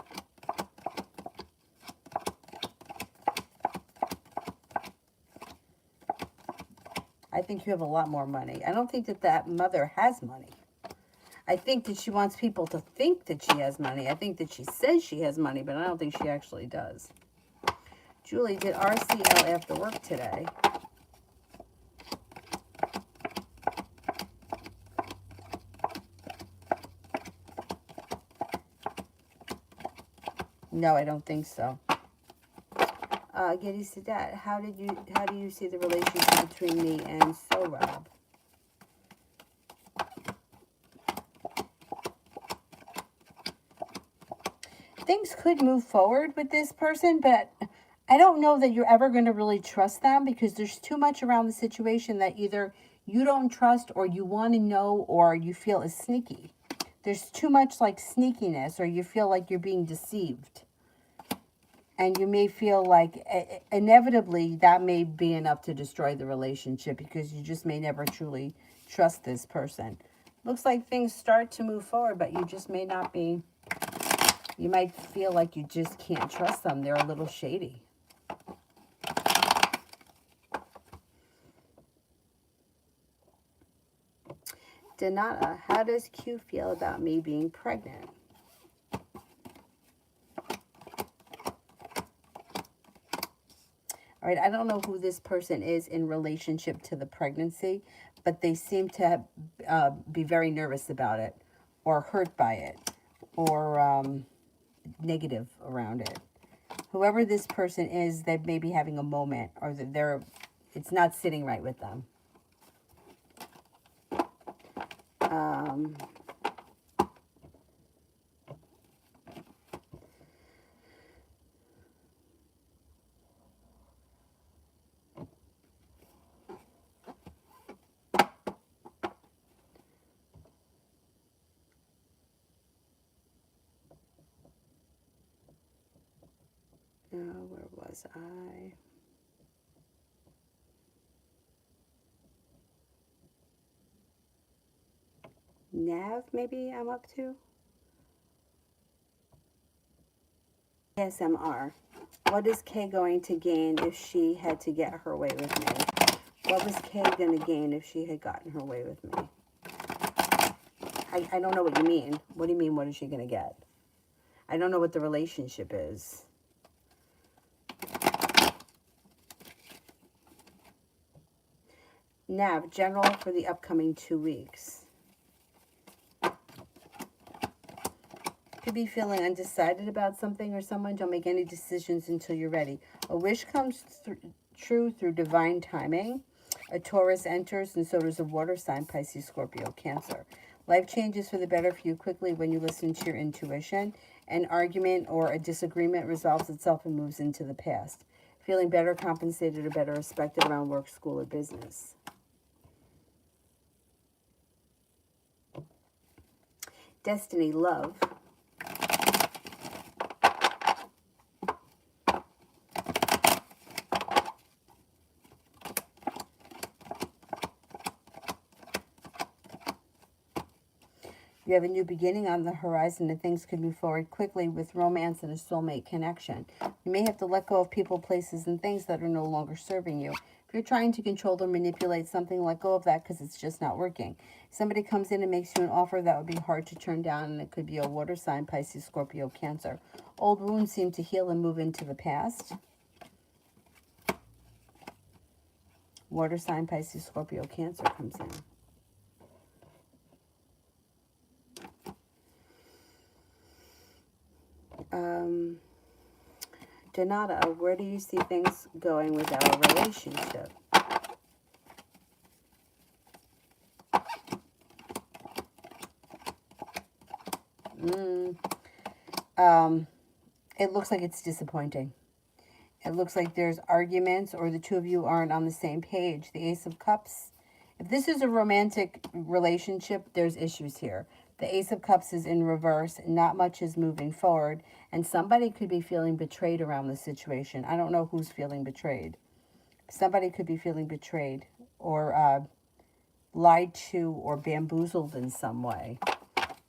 I think you have a lot more money. I don't think that mother has money. I think that she wants people to think that she has money. I think that she says she has money, but I don't think she actually does. Julie, did RCL after work today? No, I don't think so. Giddy Sadat, how do you see the relationship between me and Sohrab? Things could move forward with this person, but I don't know that you're ever going to really trust them, because there's too much around the situation that either you don't trust, or you want to know, or you feel is sneaky. There's too much like sneakiness, or you feel like you're being deceived. And you may feel like inevitably that may be enough to destroy the relationship, because you just may never truly trust this person. Looks like things start to move forward, but you just may not be. You might feel like you just can't trust them. They're a little shady. Donata, how does Q feel about me being pregnant? All right, I don't know who this person is in relationship to the pregnancy, but they seem to be very nervous about it, or hurt by it, or negative around it. Whoever this person is, they may be having a moment, or that it's not sitting right with them. Where was I? Nav, maybe I'm up to? ASMR. What is Kay going to gain if she had to get her way with me? What was Kay going to gain if she had gotten her way with me? I don't know what you mean. What do you mean, what is she going to get? I don't know what the relationship is. Nav, general for the upcoming 2 weeks. Could be feeling undecided about something or someone. Don't make any decisions until you're ready. A wish comes true through divine timing. A Taurus enters, and so does a water sign, Pisces, Scorpio, Cancer. Life changes for the better for you quickly when you listen to your intuition. An argument or a disagreement resolves itself and moves into the past. Feeling better compensated or better respected around work, school, or business. Destiny, love. You have a new beginning on the horizon and things could move forward quickly with romance and a soulmate connection. You may have to let go of people, places, and things that are no longer serving you. If you're trying to control or manipulate something, let go of that because it's just not working. Somebody comes in and makes you an offer that would be hard to turn down, and it could be a water sign, Pisces, Scorpio, Cancer. Old wounds seem to heal and move into the past. Water sign, Pisces, Scorpio, Cancer comes in. Donata, where do you see things going with our relationship? It looks like it's disappointing. It looks like there's arguments or the two of you aren't on the same page. The Ace of Cups. If this is a romantic relationship, there's issues here. The Ace of Cups is in reverse. Not much is moving forward. And somebody could be feeling betrayed around the situation. I don't know who's feeling betrayed. Somebody could be feeling betrayed or lied to or bamboozled in some way.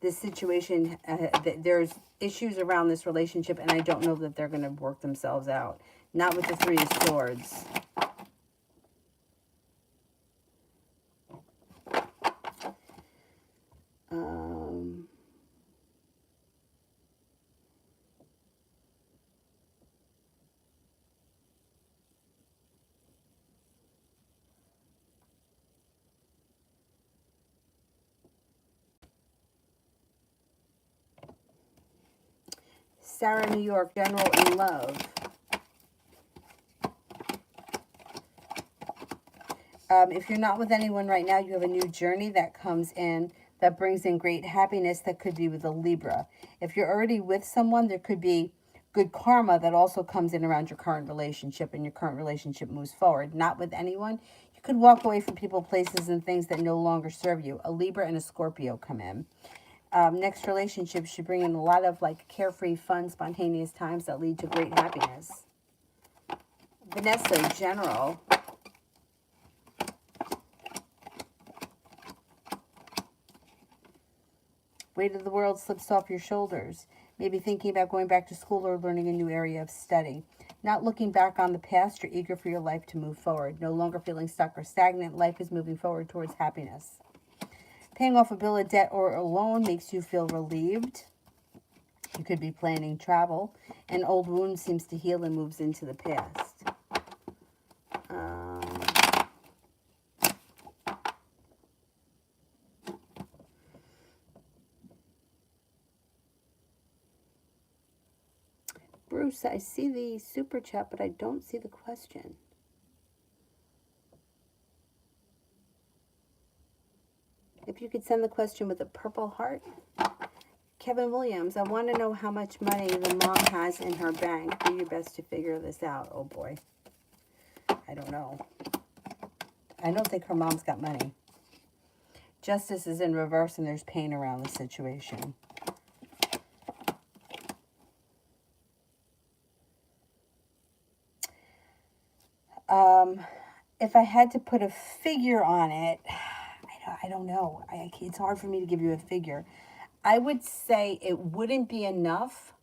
This situation, there's issues around this relationship, and I don't know that they're going to work themselves out. Not with the Three of Swords. Sarah, New York, general in love. If you're not with anyone right now, you have a new journey that comes in that brings in great happiness. That could be with a Libra. If you're already with someone, there could be good karma that also comes in around your current relationship, and your current relationship moves forward. Not with anyone. You could walk away from people, places, and things that no longer serve you. A Libra and a Scorpio come in. Next relationship should bring in a lot of like carefree, fun, spontaneous times that lead to great happiness. Vanessa, general. Weight of the world slips off your shoulders. Maybe thinking about going back to school or learning a new area of study. Not looking back on the past, you're eager for your life to move forward. No longer feeling stuck or stagnant. Life is moving forward towards happiness. Paying off a bill of debt or a loan makes you feel relieved. You could be planning travel. An old wound seems to heal and moves into the past. Bruce, I see the super chat, but I don't see the question. If you could send the question with a purple heart. Kevin Williams, I want to know how much money the mom has in her bank. Do your best to figure this out. Oh boy. I don't know. I don't think her mom's got money. Justice is in reverse and there's pain around the situation. If I had to put a figure on it, I don't know. It's hard for me to give you a figure. I would say it wouldn't be enough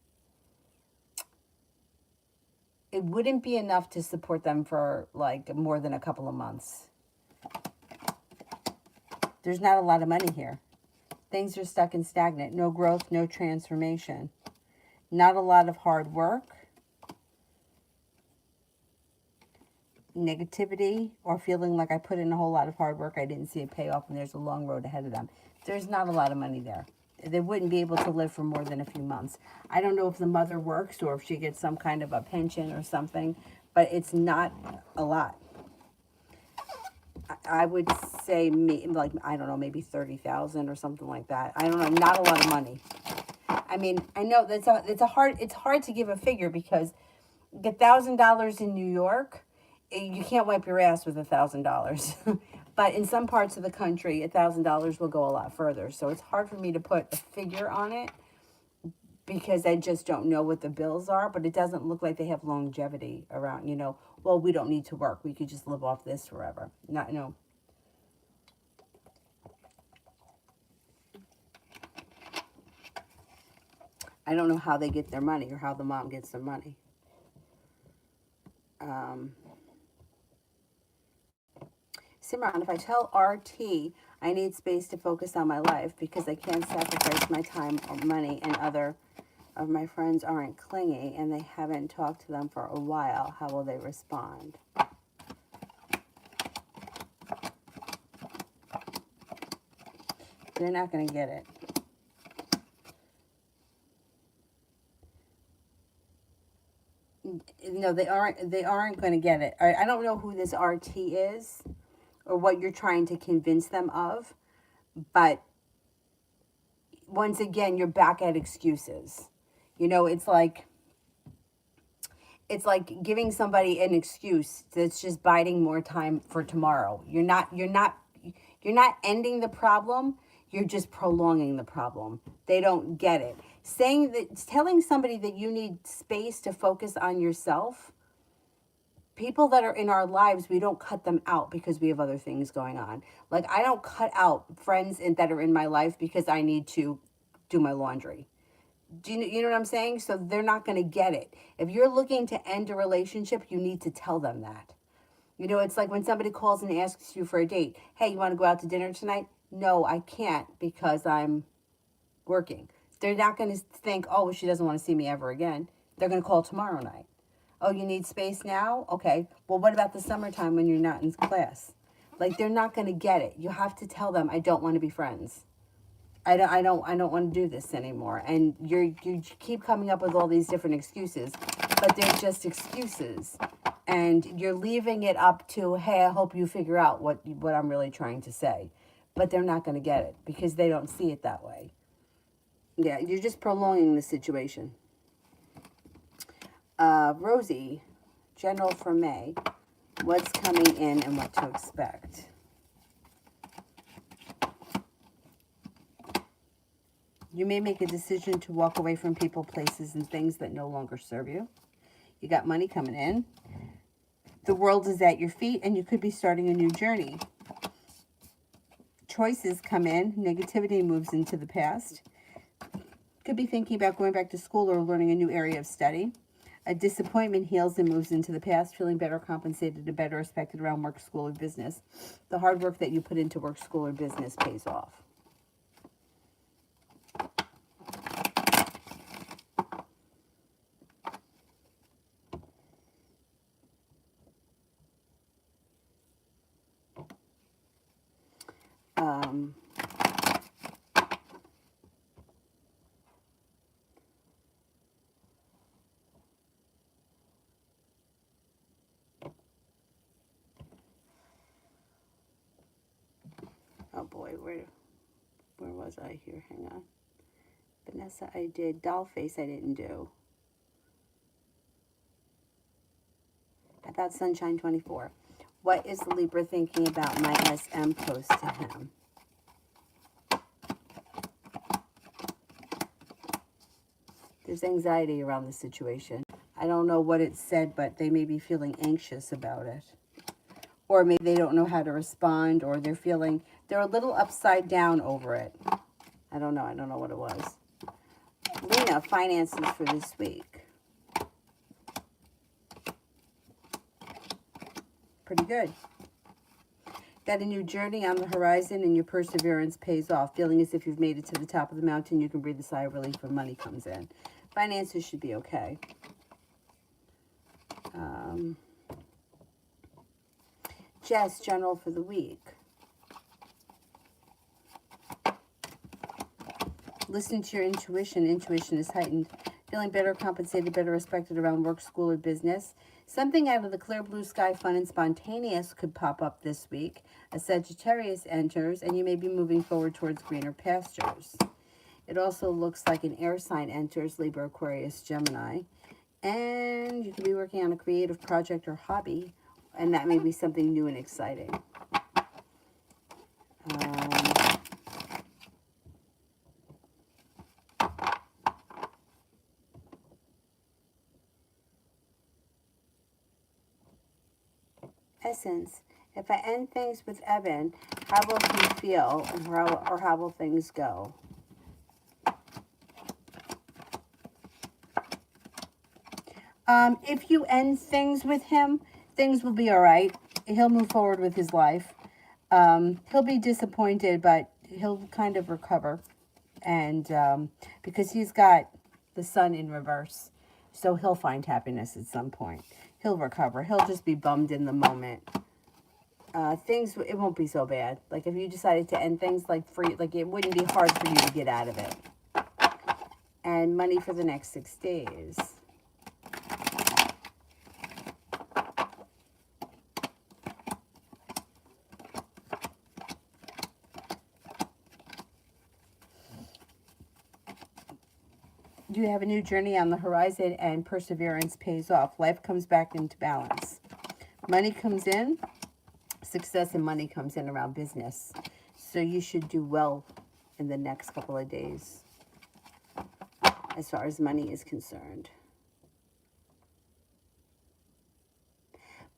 it wouldn't be enough to support them for like more than a couple of months. There's not a lot of money here. Things are stuck and stagnant. No growth, no transformation. Not a lot of hard work. Negativity, or feeling like I put in a whole lot of hard work, I didn't see a payoff, and there's a long road ahead of them. There's not a lot of money there. They wouldn't be able to live for more than a few months. I don't know if the mother works or if she gets some kind of a pension or something, but it's not a lot. I would say, like, I don't know, maybe 30,000 or something like that. I don't know, not a lot of money. I mean, I know it's hard to give a figure, because $1,000 in New York, you can't wipe your ass with $1,000. But in some parts of the country, $1,000 will go a lot further. So it's hard for me to put a figure on it, because I just don't know what the bills are. But it doesn't look like they have longevity around, you know. Well, we don't need to work. We could just live off this forever. Not, no. I don't know how they get their money, or how the mom gets their money. Simran, if I tell RT I need space to focus on my life because I can't sacrifice my time or money, and other of my friends aren't clingy and they haven't talked to them for a while, how will they respond? They're not going to get it. No, they aren't going to get it. I don't know who this RT is or what you're trying to convince them of, but once again, you're back at excuses. You know, it's like giving somebody an excuse that's just biding more time for tomorrow. You're not ending the problem. You're just prolonging the problem. They don't get it. Telling somebody that you need space to focus on yourself, people that are in our lives, we don't cut them out because we have other things going on. Like, I don't cut out friends that are in my life because I need to do my laundry. Do you know what I'm saying? So they're not going to get it. If you're looking to end a relationship, you need to tell them that. You know, it's like when somebody calls and asks you for a date. Hey, you want to go out to dinner tonight? No, I can't because I'm working. They're not going to think, oh, she doesn't want to see me ever again. They're going to call tomorrow night. Oh, you need space now? Okay. Well, what about the summertime when you're not in class? Like, they're not going to get it. You have to tell them, I don't want to be friends. I don't want to do this anymore. And you keep coming up with all these different excuses, but they're just excuses. And you're leaving it up to, hey, I hope you figure out what I'm really trying to say. But they're not going to get it because they don't see it that way. Yeah, you're just prolonging the situation. Rosie, general for May. What's coming in and what to expect? You may make a decision to walk away from people, places, and things that no longer serve you. You got money coming in. The world is at your feet, and you could be starting a new journey. Choices come in. Negativity moves into the past. Could be thinking about going back to school or learning a new area of study. A disappointment heals and moves into the past, feeling better compensated and better respected around work, school, or business. The hard work that you put into work, school, or business pays off. Oh boy, where was I here? Hang on. Vanessa, I did. Doll face, I didn't do. I thought Sunshine 24. What is Libra thinking about my SM post to him? There's anxiety around the situation. I don't know what it said, but they may be feeling anxious about it. Or maybe they don't know how to respond, or they're a little upside down over it. I don't know what it was. Lena, finances for this week. pretty good. Got a new journey on the horizon and your perseverance pays off. Feeling as if you've made it to the top of the mountain, you can breathe a sigh of relief when money comes in. Finances should be okay. Jess, general for the week. Listen to your intuition. Intuition is heightened. Feeling better compensated, better respected around work, school, or business. Something out of the clear blue sky, fun and spontaneous, could pop up this week. A Sagittarius enters, and you may be moving forward towards greener pastures. It also looks like an air sign enters, Libra, Aquarius, Gemini. And you could be working on a creative project or hobby, and that may be something new and exciting. Essence. If I end things with Evan, how will he feel, or how will things go? If you end things with him, things will be all right. He'll move forward with his life. He'll be disappointed, but he'll kind of recover. And because he's got the sun in reverse, so he'll find happiness at some point. He'll recover. He'll just be bummed in the moment. It won't be so bad. Like if you decided to end things like it wouldn't be hard for you to get out of it. And money for the next 6 days. You have a new journey on the horizon and perseverance pays off. Life comes back into balance. Money comes in. Success and money comes in around business. So you should do well in the next couple of days as far as money is concerned.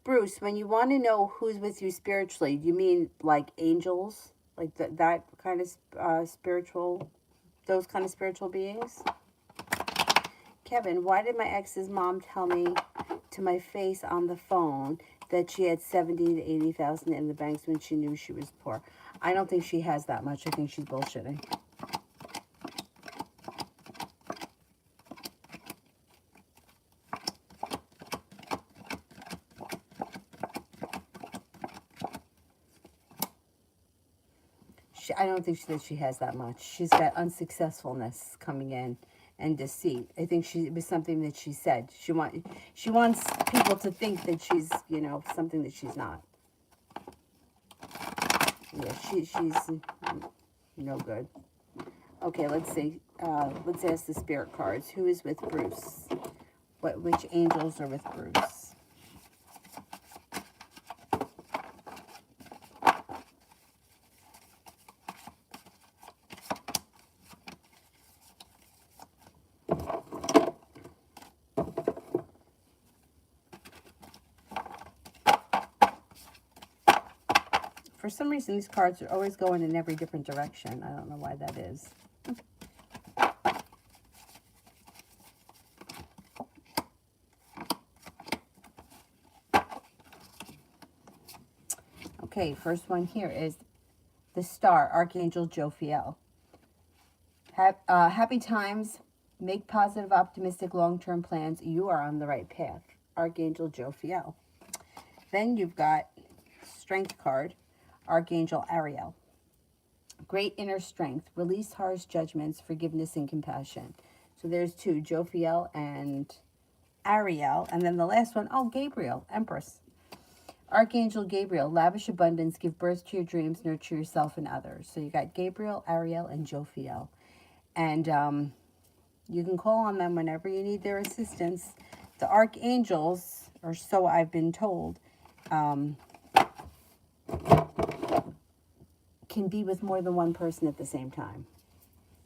Bruce, when you want to know who's with you spiritually, do you mean like angels? Like that kind of spiritual, those kind of spiritual beings? Kevin, why did my ex's mom tell me to my face on the phone that she had 70 to 80,000 in the banks when she knew she was poor? I don't think she has that much. I think she's bullshitting. I don't think that she has that much. She's got unsuccessfulness coming in and deceit. I think it was something that she said. She wants people to think that she's, something that she's not. Yeah, she's no good. Okay, let's see. Let's ask the spirit cards. Who is with Bruce? Which angels are with Bruce? For some reason, these cards are always going in every different direction. I don't know why that is. Okay, first one here is the Star, Archangel Jophiel. Happy times. Make positive, optimistic, long-term plans. You are on the right path. Archangel Jophiel. Then you've got Strength card. Archangel Ariel. Great inner strength. Release harsh judgments, forgiveness, and compassion. So there's two, Jophiel and Ariel. And then the last one, Gabriel, Empress. Archangel Gabriel, lavish abundance, give birth to your dreams, nurture yourself and others. So you got Gabriel, Ariel, and Jophiel. And you can call on them whenever you need their assistance. The archangels, or so I've been told, can be with more than one person at the same time.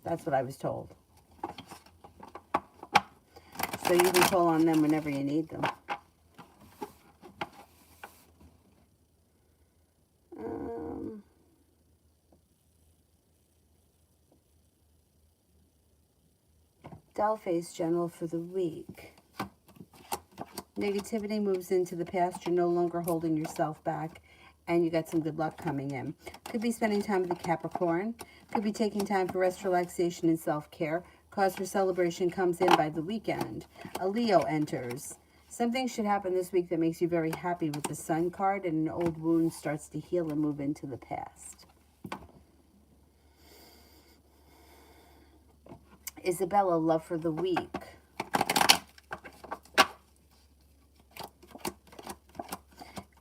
That's what I was told. So you can call on them whenever you need them. Dollface General for the week. Negativity moves into the past. You're no longer holding yourself back, and you got some good luck coming in. Could be spending time with the Capricorn. Could be taking time for rest, relaxation, and self-care. Cause for celebration comes in by the weekend. A Leo enters. Something should happen this week that makes you very happy with the Sun card, and an old wound starts to heal and move into the past. Isabella, love for the week.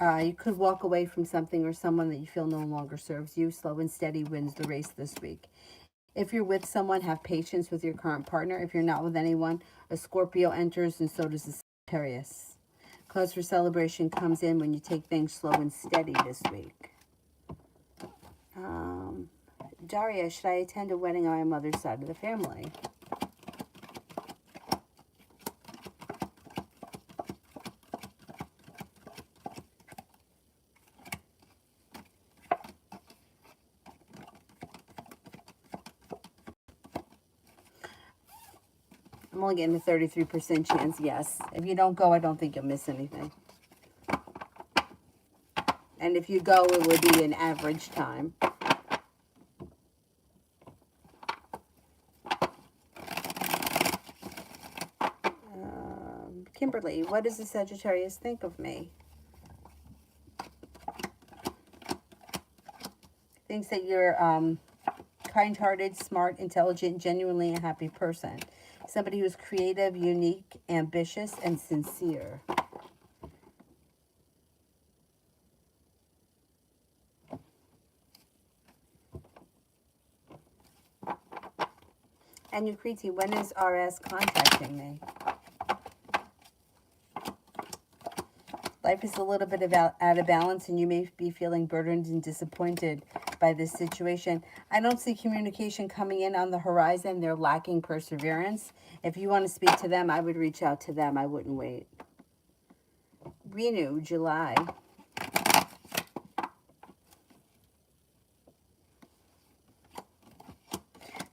You could walk away from something or someone that you feel no longer serves you. Slow and steady wins the race this week. If you're with someone, have patience with your current partner. If you're not with anyone, a Scorpio enters, and so does a Sagittarius. Cause for celebration comes in when you take things slow and steady this week. Daria, should I attend a wedding on my mother's side of the family? I'm only getting a 33% chance, yes. If you don't go, I don't think you'll miss anything. And if you go, it would be an average time. Kimberly, what does the Sagittarius think of me? Thinks that you're kind-hearted, smart, intelligent, genuinely a happy person. Somebody who's creative, unique, ambitious, and sincere. And Yukriti, when is RS contacting me? Life is a little bit out of balance, and you may be feeling burdened and disappointed by this situation. I don't see communication coming in on the horizon. They're lacking perseverance. If you want to speak to them, I would reach out to them. I wouldn't wait. Renew, July.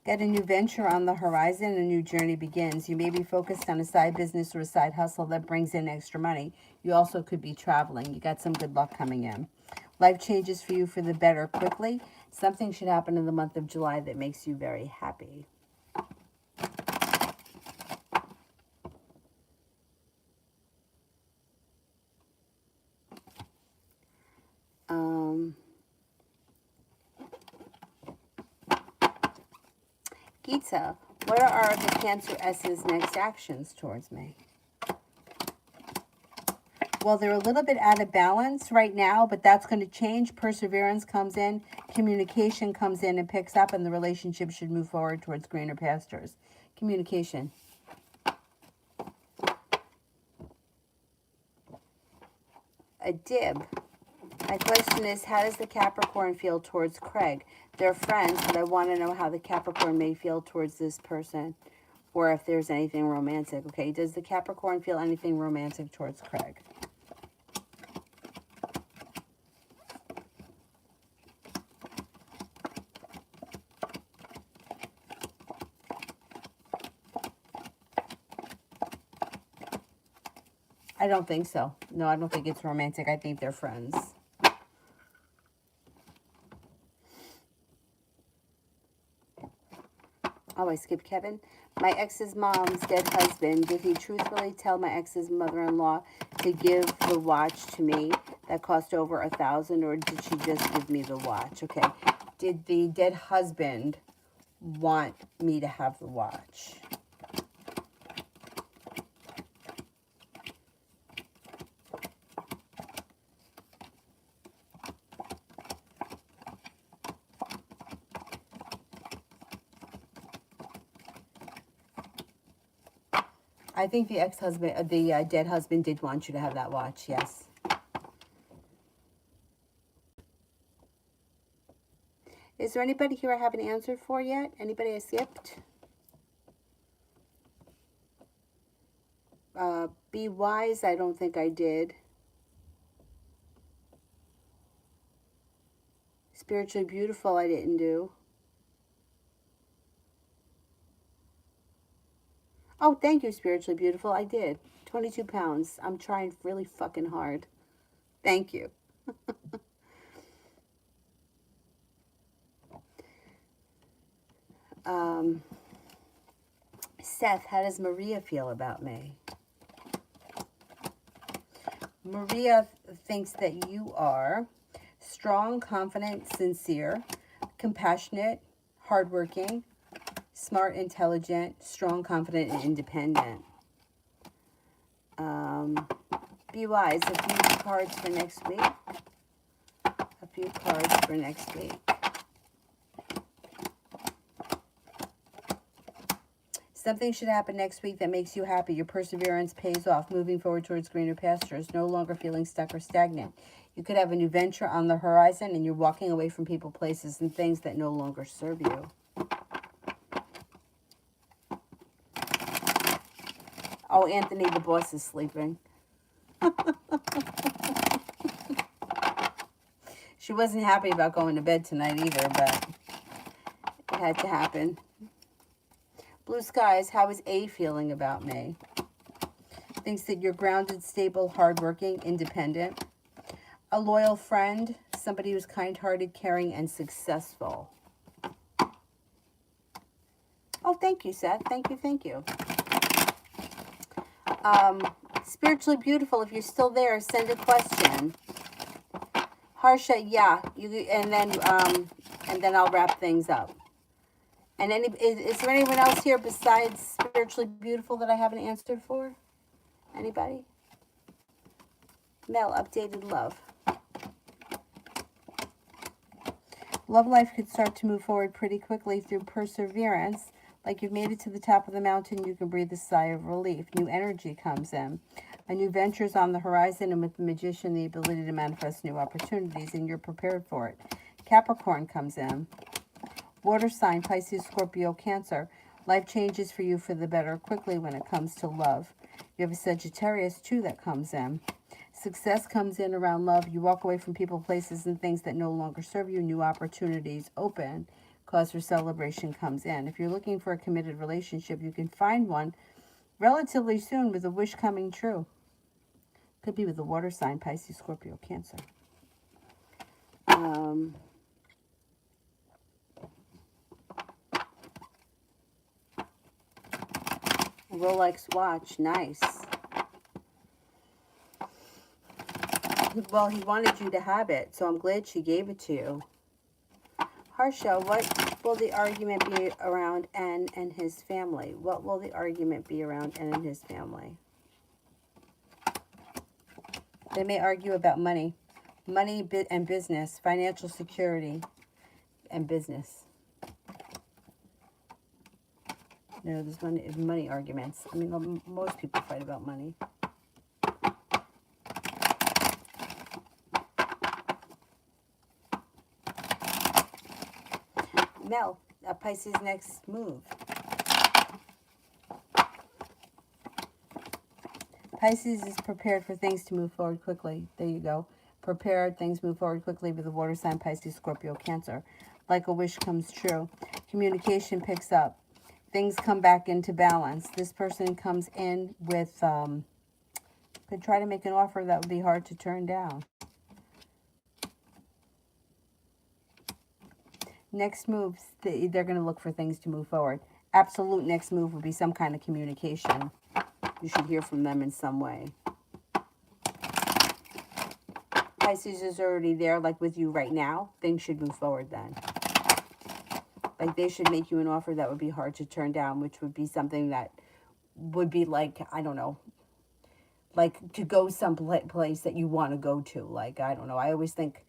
Got a new venture on the horizon, a new journey begins. You may be focused on a side business or a side hustle that brings in extra money. You also could be traveling. You got some good luck coming in. Life changes for you for the better quickly. Something should happen in the month of July that makes you very happy. Geeta, what are the Cancer S's next actions towards me? Well, they're a little bit out of balance right now, but that's going to change. Perseverance comes in, communication comes in and picks up, and the relationship should move forward towards greener pastures. Communication. A dib. My question is, how does the Capricorn feel towards Craig? They're friends, but I want to know how the Capricorn may feel towards this person, or if there's anything romantic. Okay, does the Capricorn feel anything romantic towards Craig? I don't think so. No, I don't think it's romantic. I think they're friends. Oh, I skipped Kevin. My ex's mom's dead husband. Did he truthfully tell my ex's mother-in-law to give the watch to me that cost over $1,000, or did she just give me the watch? Okay. Did the dead husband want me to have the watch? I think the ex-husband, the dead husband did want you to have that watch, yes. Is there anybody here I haven't answered for yet? Anybody I skipped? Be wise, I don't think I did. Spiritually beautiful, I didn't do. Oh, thank you, Spiritually Beautiful. I did. 22 pounds. I'm trying really fucking hard. Thank you. Seth, how does Maria feel about me? Maria thinks that you are strong, confident, sincere, compassionate, hardworking, smart, intelligent, strong, confident, and independent. Be wise. A few cards for next week. A few cards for next week. Something should happen next week that makes you happy. Your perseverance pays off, moving forward towards greener pastures, no longer feeling stuck or stagnant. You could have a new venture on the horizon, and you're walking away from people, places, and things that no longer serve you. Oh, Anthony, the boss is sleeping. She wasn't happy about going to bed tonight either, but it had to happen. Blue skies, how is A feeling about me? Thinks that you're grounded, stable, hardworking, independent. A loyal friend, somebody who's kind-hearted, caring, and successful. Oh, thank you, Seth. Thank you, thank you. Spiritually Beautiful, if you're still there, send a question. Harsha, yeah, and then I'll wrap things up. And is there anyone else here besides Spiritually Beautiful that I haven't answered for? Anybody? Mel, updated love. Love life could start to move forward pretty quickly through perseverance. Like you've made it to the top of the mountain, you can breathe a sigh of relief. New energy comes in. A new venture is on the horizon, and with the Magician, the ability to manifest new opportunities, and you're prepared for it. Capricorn comes in. Water sign, Pisces, Scorpio, Cancer. Life changes for you for the better quickly when it comes to love. You have a Sagittarius, too, that comes in. Success comes in around love. You walk away from people, places, and things that no longer serve you. New opportunities open. Cause for celebration comes in. If you're looking for a committed relationship, you can find one relatively soon with a wish coming true. Could be with the water sign, Pisces, Scorpio, Cancer. Rolex watch, nice. Well, he wanted you to have it, so I'm glad she gave it to you. Harsha, what will the argument be around N and his family? What will the argument be around N and his family? They may argue about money. Money and business, financial security and business. No, there's money arguments. I mean, most people fight about money. Mel, Pisces' next move. Pisces is prepared for things to move forward quickly. There you go. Prepared, things move forward quickly with the water sign, Pisces, Scorpio, Cancer. Like a wish comes true. Communication picks up. Things come back into balance. This person comes in with, could try to make an offer that would be hard to turn down. Next moves, they're going to look for things to move forward. Absolute next move would be some kind of communication. You should hear from them in some way. Pisces is already there, like with you right now. Things should move forward then. Like they should make you an offer that would be hard to turn down, which would be something that would be like, I don't know, like to go someplace that you want to go to. Like, I don't know. I always think,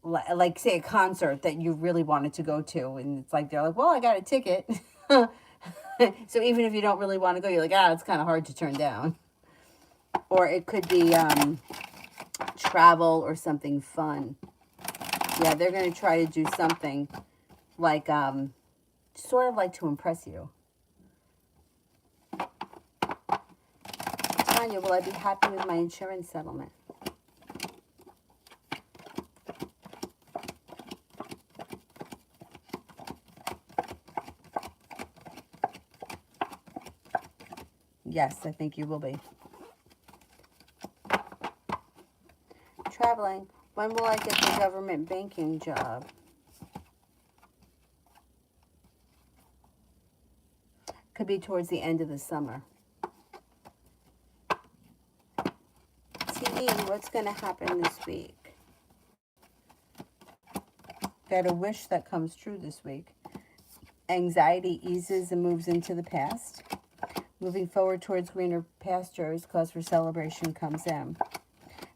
like say a concert that you really wanted to go to. And it's like, they're like, well, I got a ticket. So even if you don't really want to go, you're like, it's kind of hard to turn down. Or it could be travel or something fun. Yeah, they're going to try to do something like, sort of like to impress you. Tanya, will I be happy with my insurance settlement? Yes, I think you will be. Traveling. When will I get the government banking job? Could be towards the end of the summer. TE, what's going to happen this week? Got a wish that comes true this week. Anxiety eases and moves into the past. Moving forward towards greener pastures, cause for celebration comes in.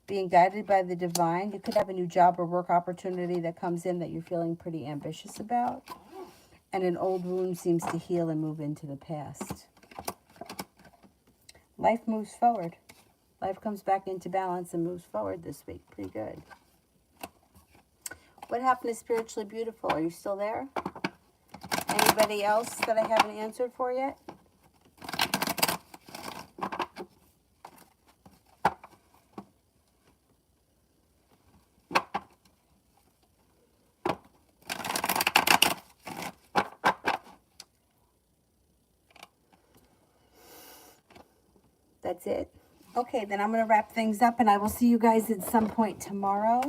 Being guided by the divine. You could have a new job or work opportunity that comes in that you're feeling pretty ambitious about. And an old wound seems to heal and move into the past. Life moves forward. Life comes back into balance and moves forward this week. Pretty good. What happened to Spiritually Beautiful? Are you still there? Anybody else that I haven't answered for yet? That's it. Okay, then I'm going to wrap things up, and I will see you guys at some point tomorrow.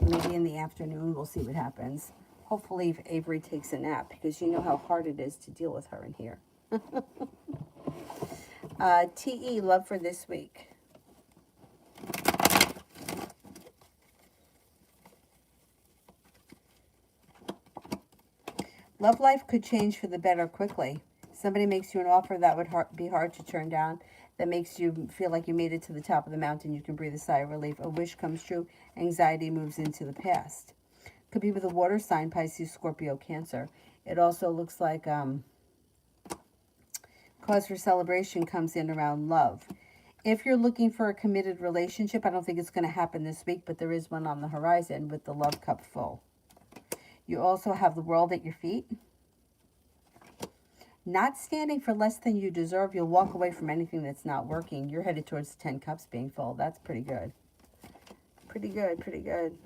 Maybe in the afternoon. We'll see what happens. Hopefully Avery takes a nap, because you know how hard it is to deal with her in here. TE, love for this week. Love life could change for the better quickly. Somebody makes you an offer that would be hard to turn down, that makes you feel like you made it to the top of the mountain. You can breathe a sigh of relief. A wish comes true. Anxiety moves into the past. Could be with a water sign, Pisces, Scorpio, Cancer. It also looks like cause for celebration comes in around love. If you're looking for a committed relationship, I don't think it's going to happen this week, but there is one on the horizon with the love cup full. You also have the world at your feet. Not standing for less than you deserve. You'll walk away from anything that's not working. You're headed towards the 10 cups being full. That's pretty good. Pretty good, pretty good.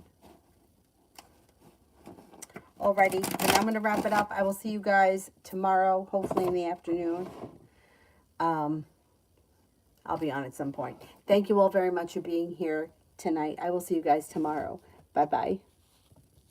Alrighty, then I'm going to wrap it up. I will see you guys tomorrow, hopefully in the afternoon. I'll be on at some point. Thank you all very much for being here tonight. I will see you guys tomorrow. Bye-bye.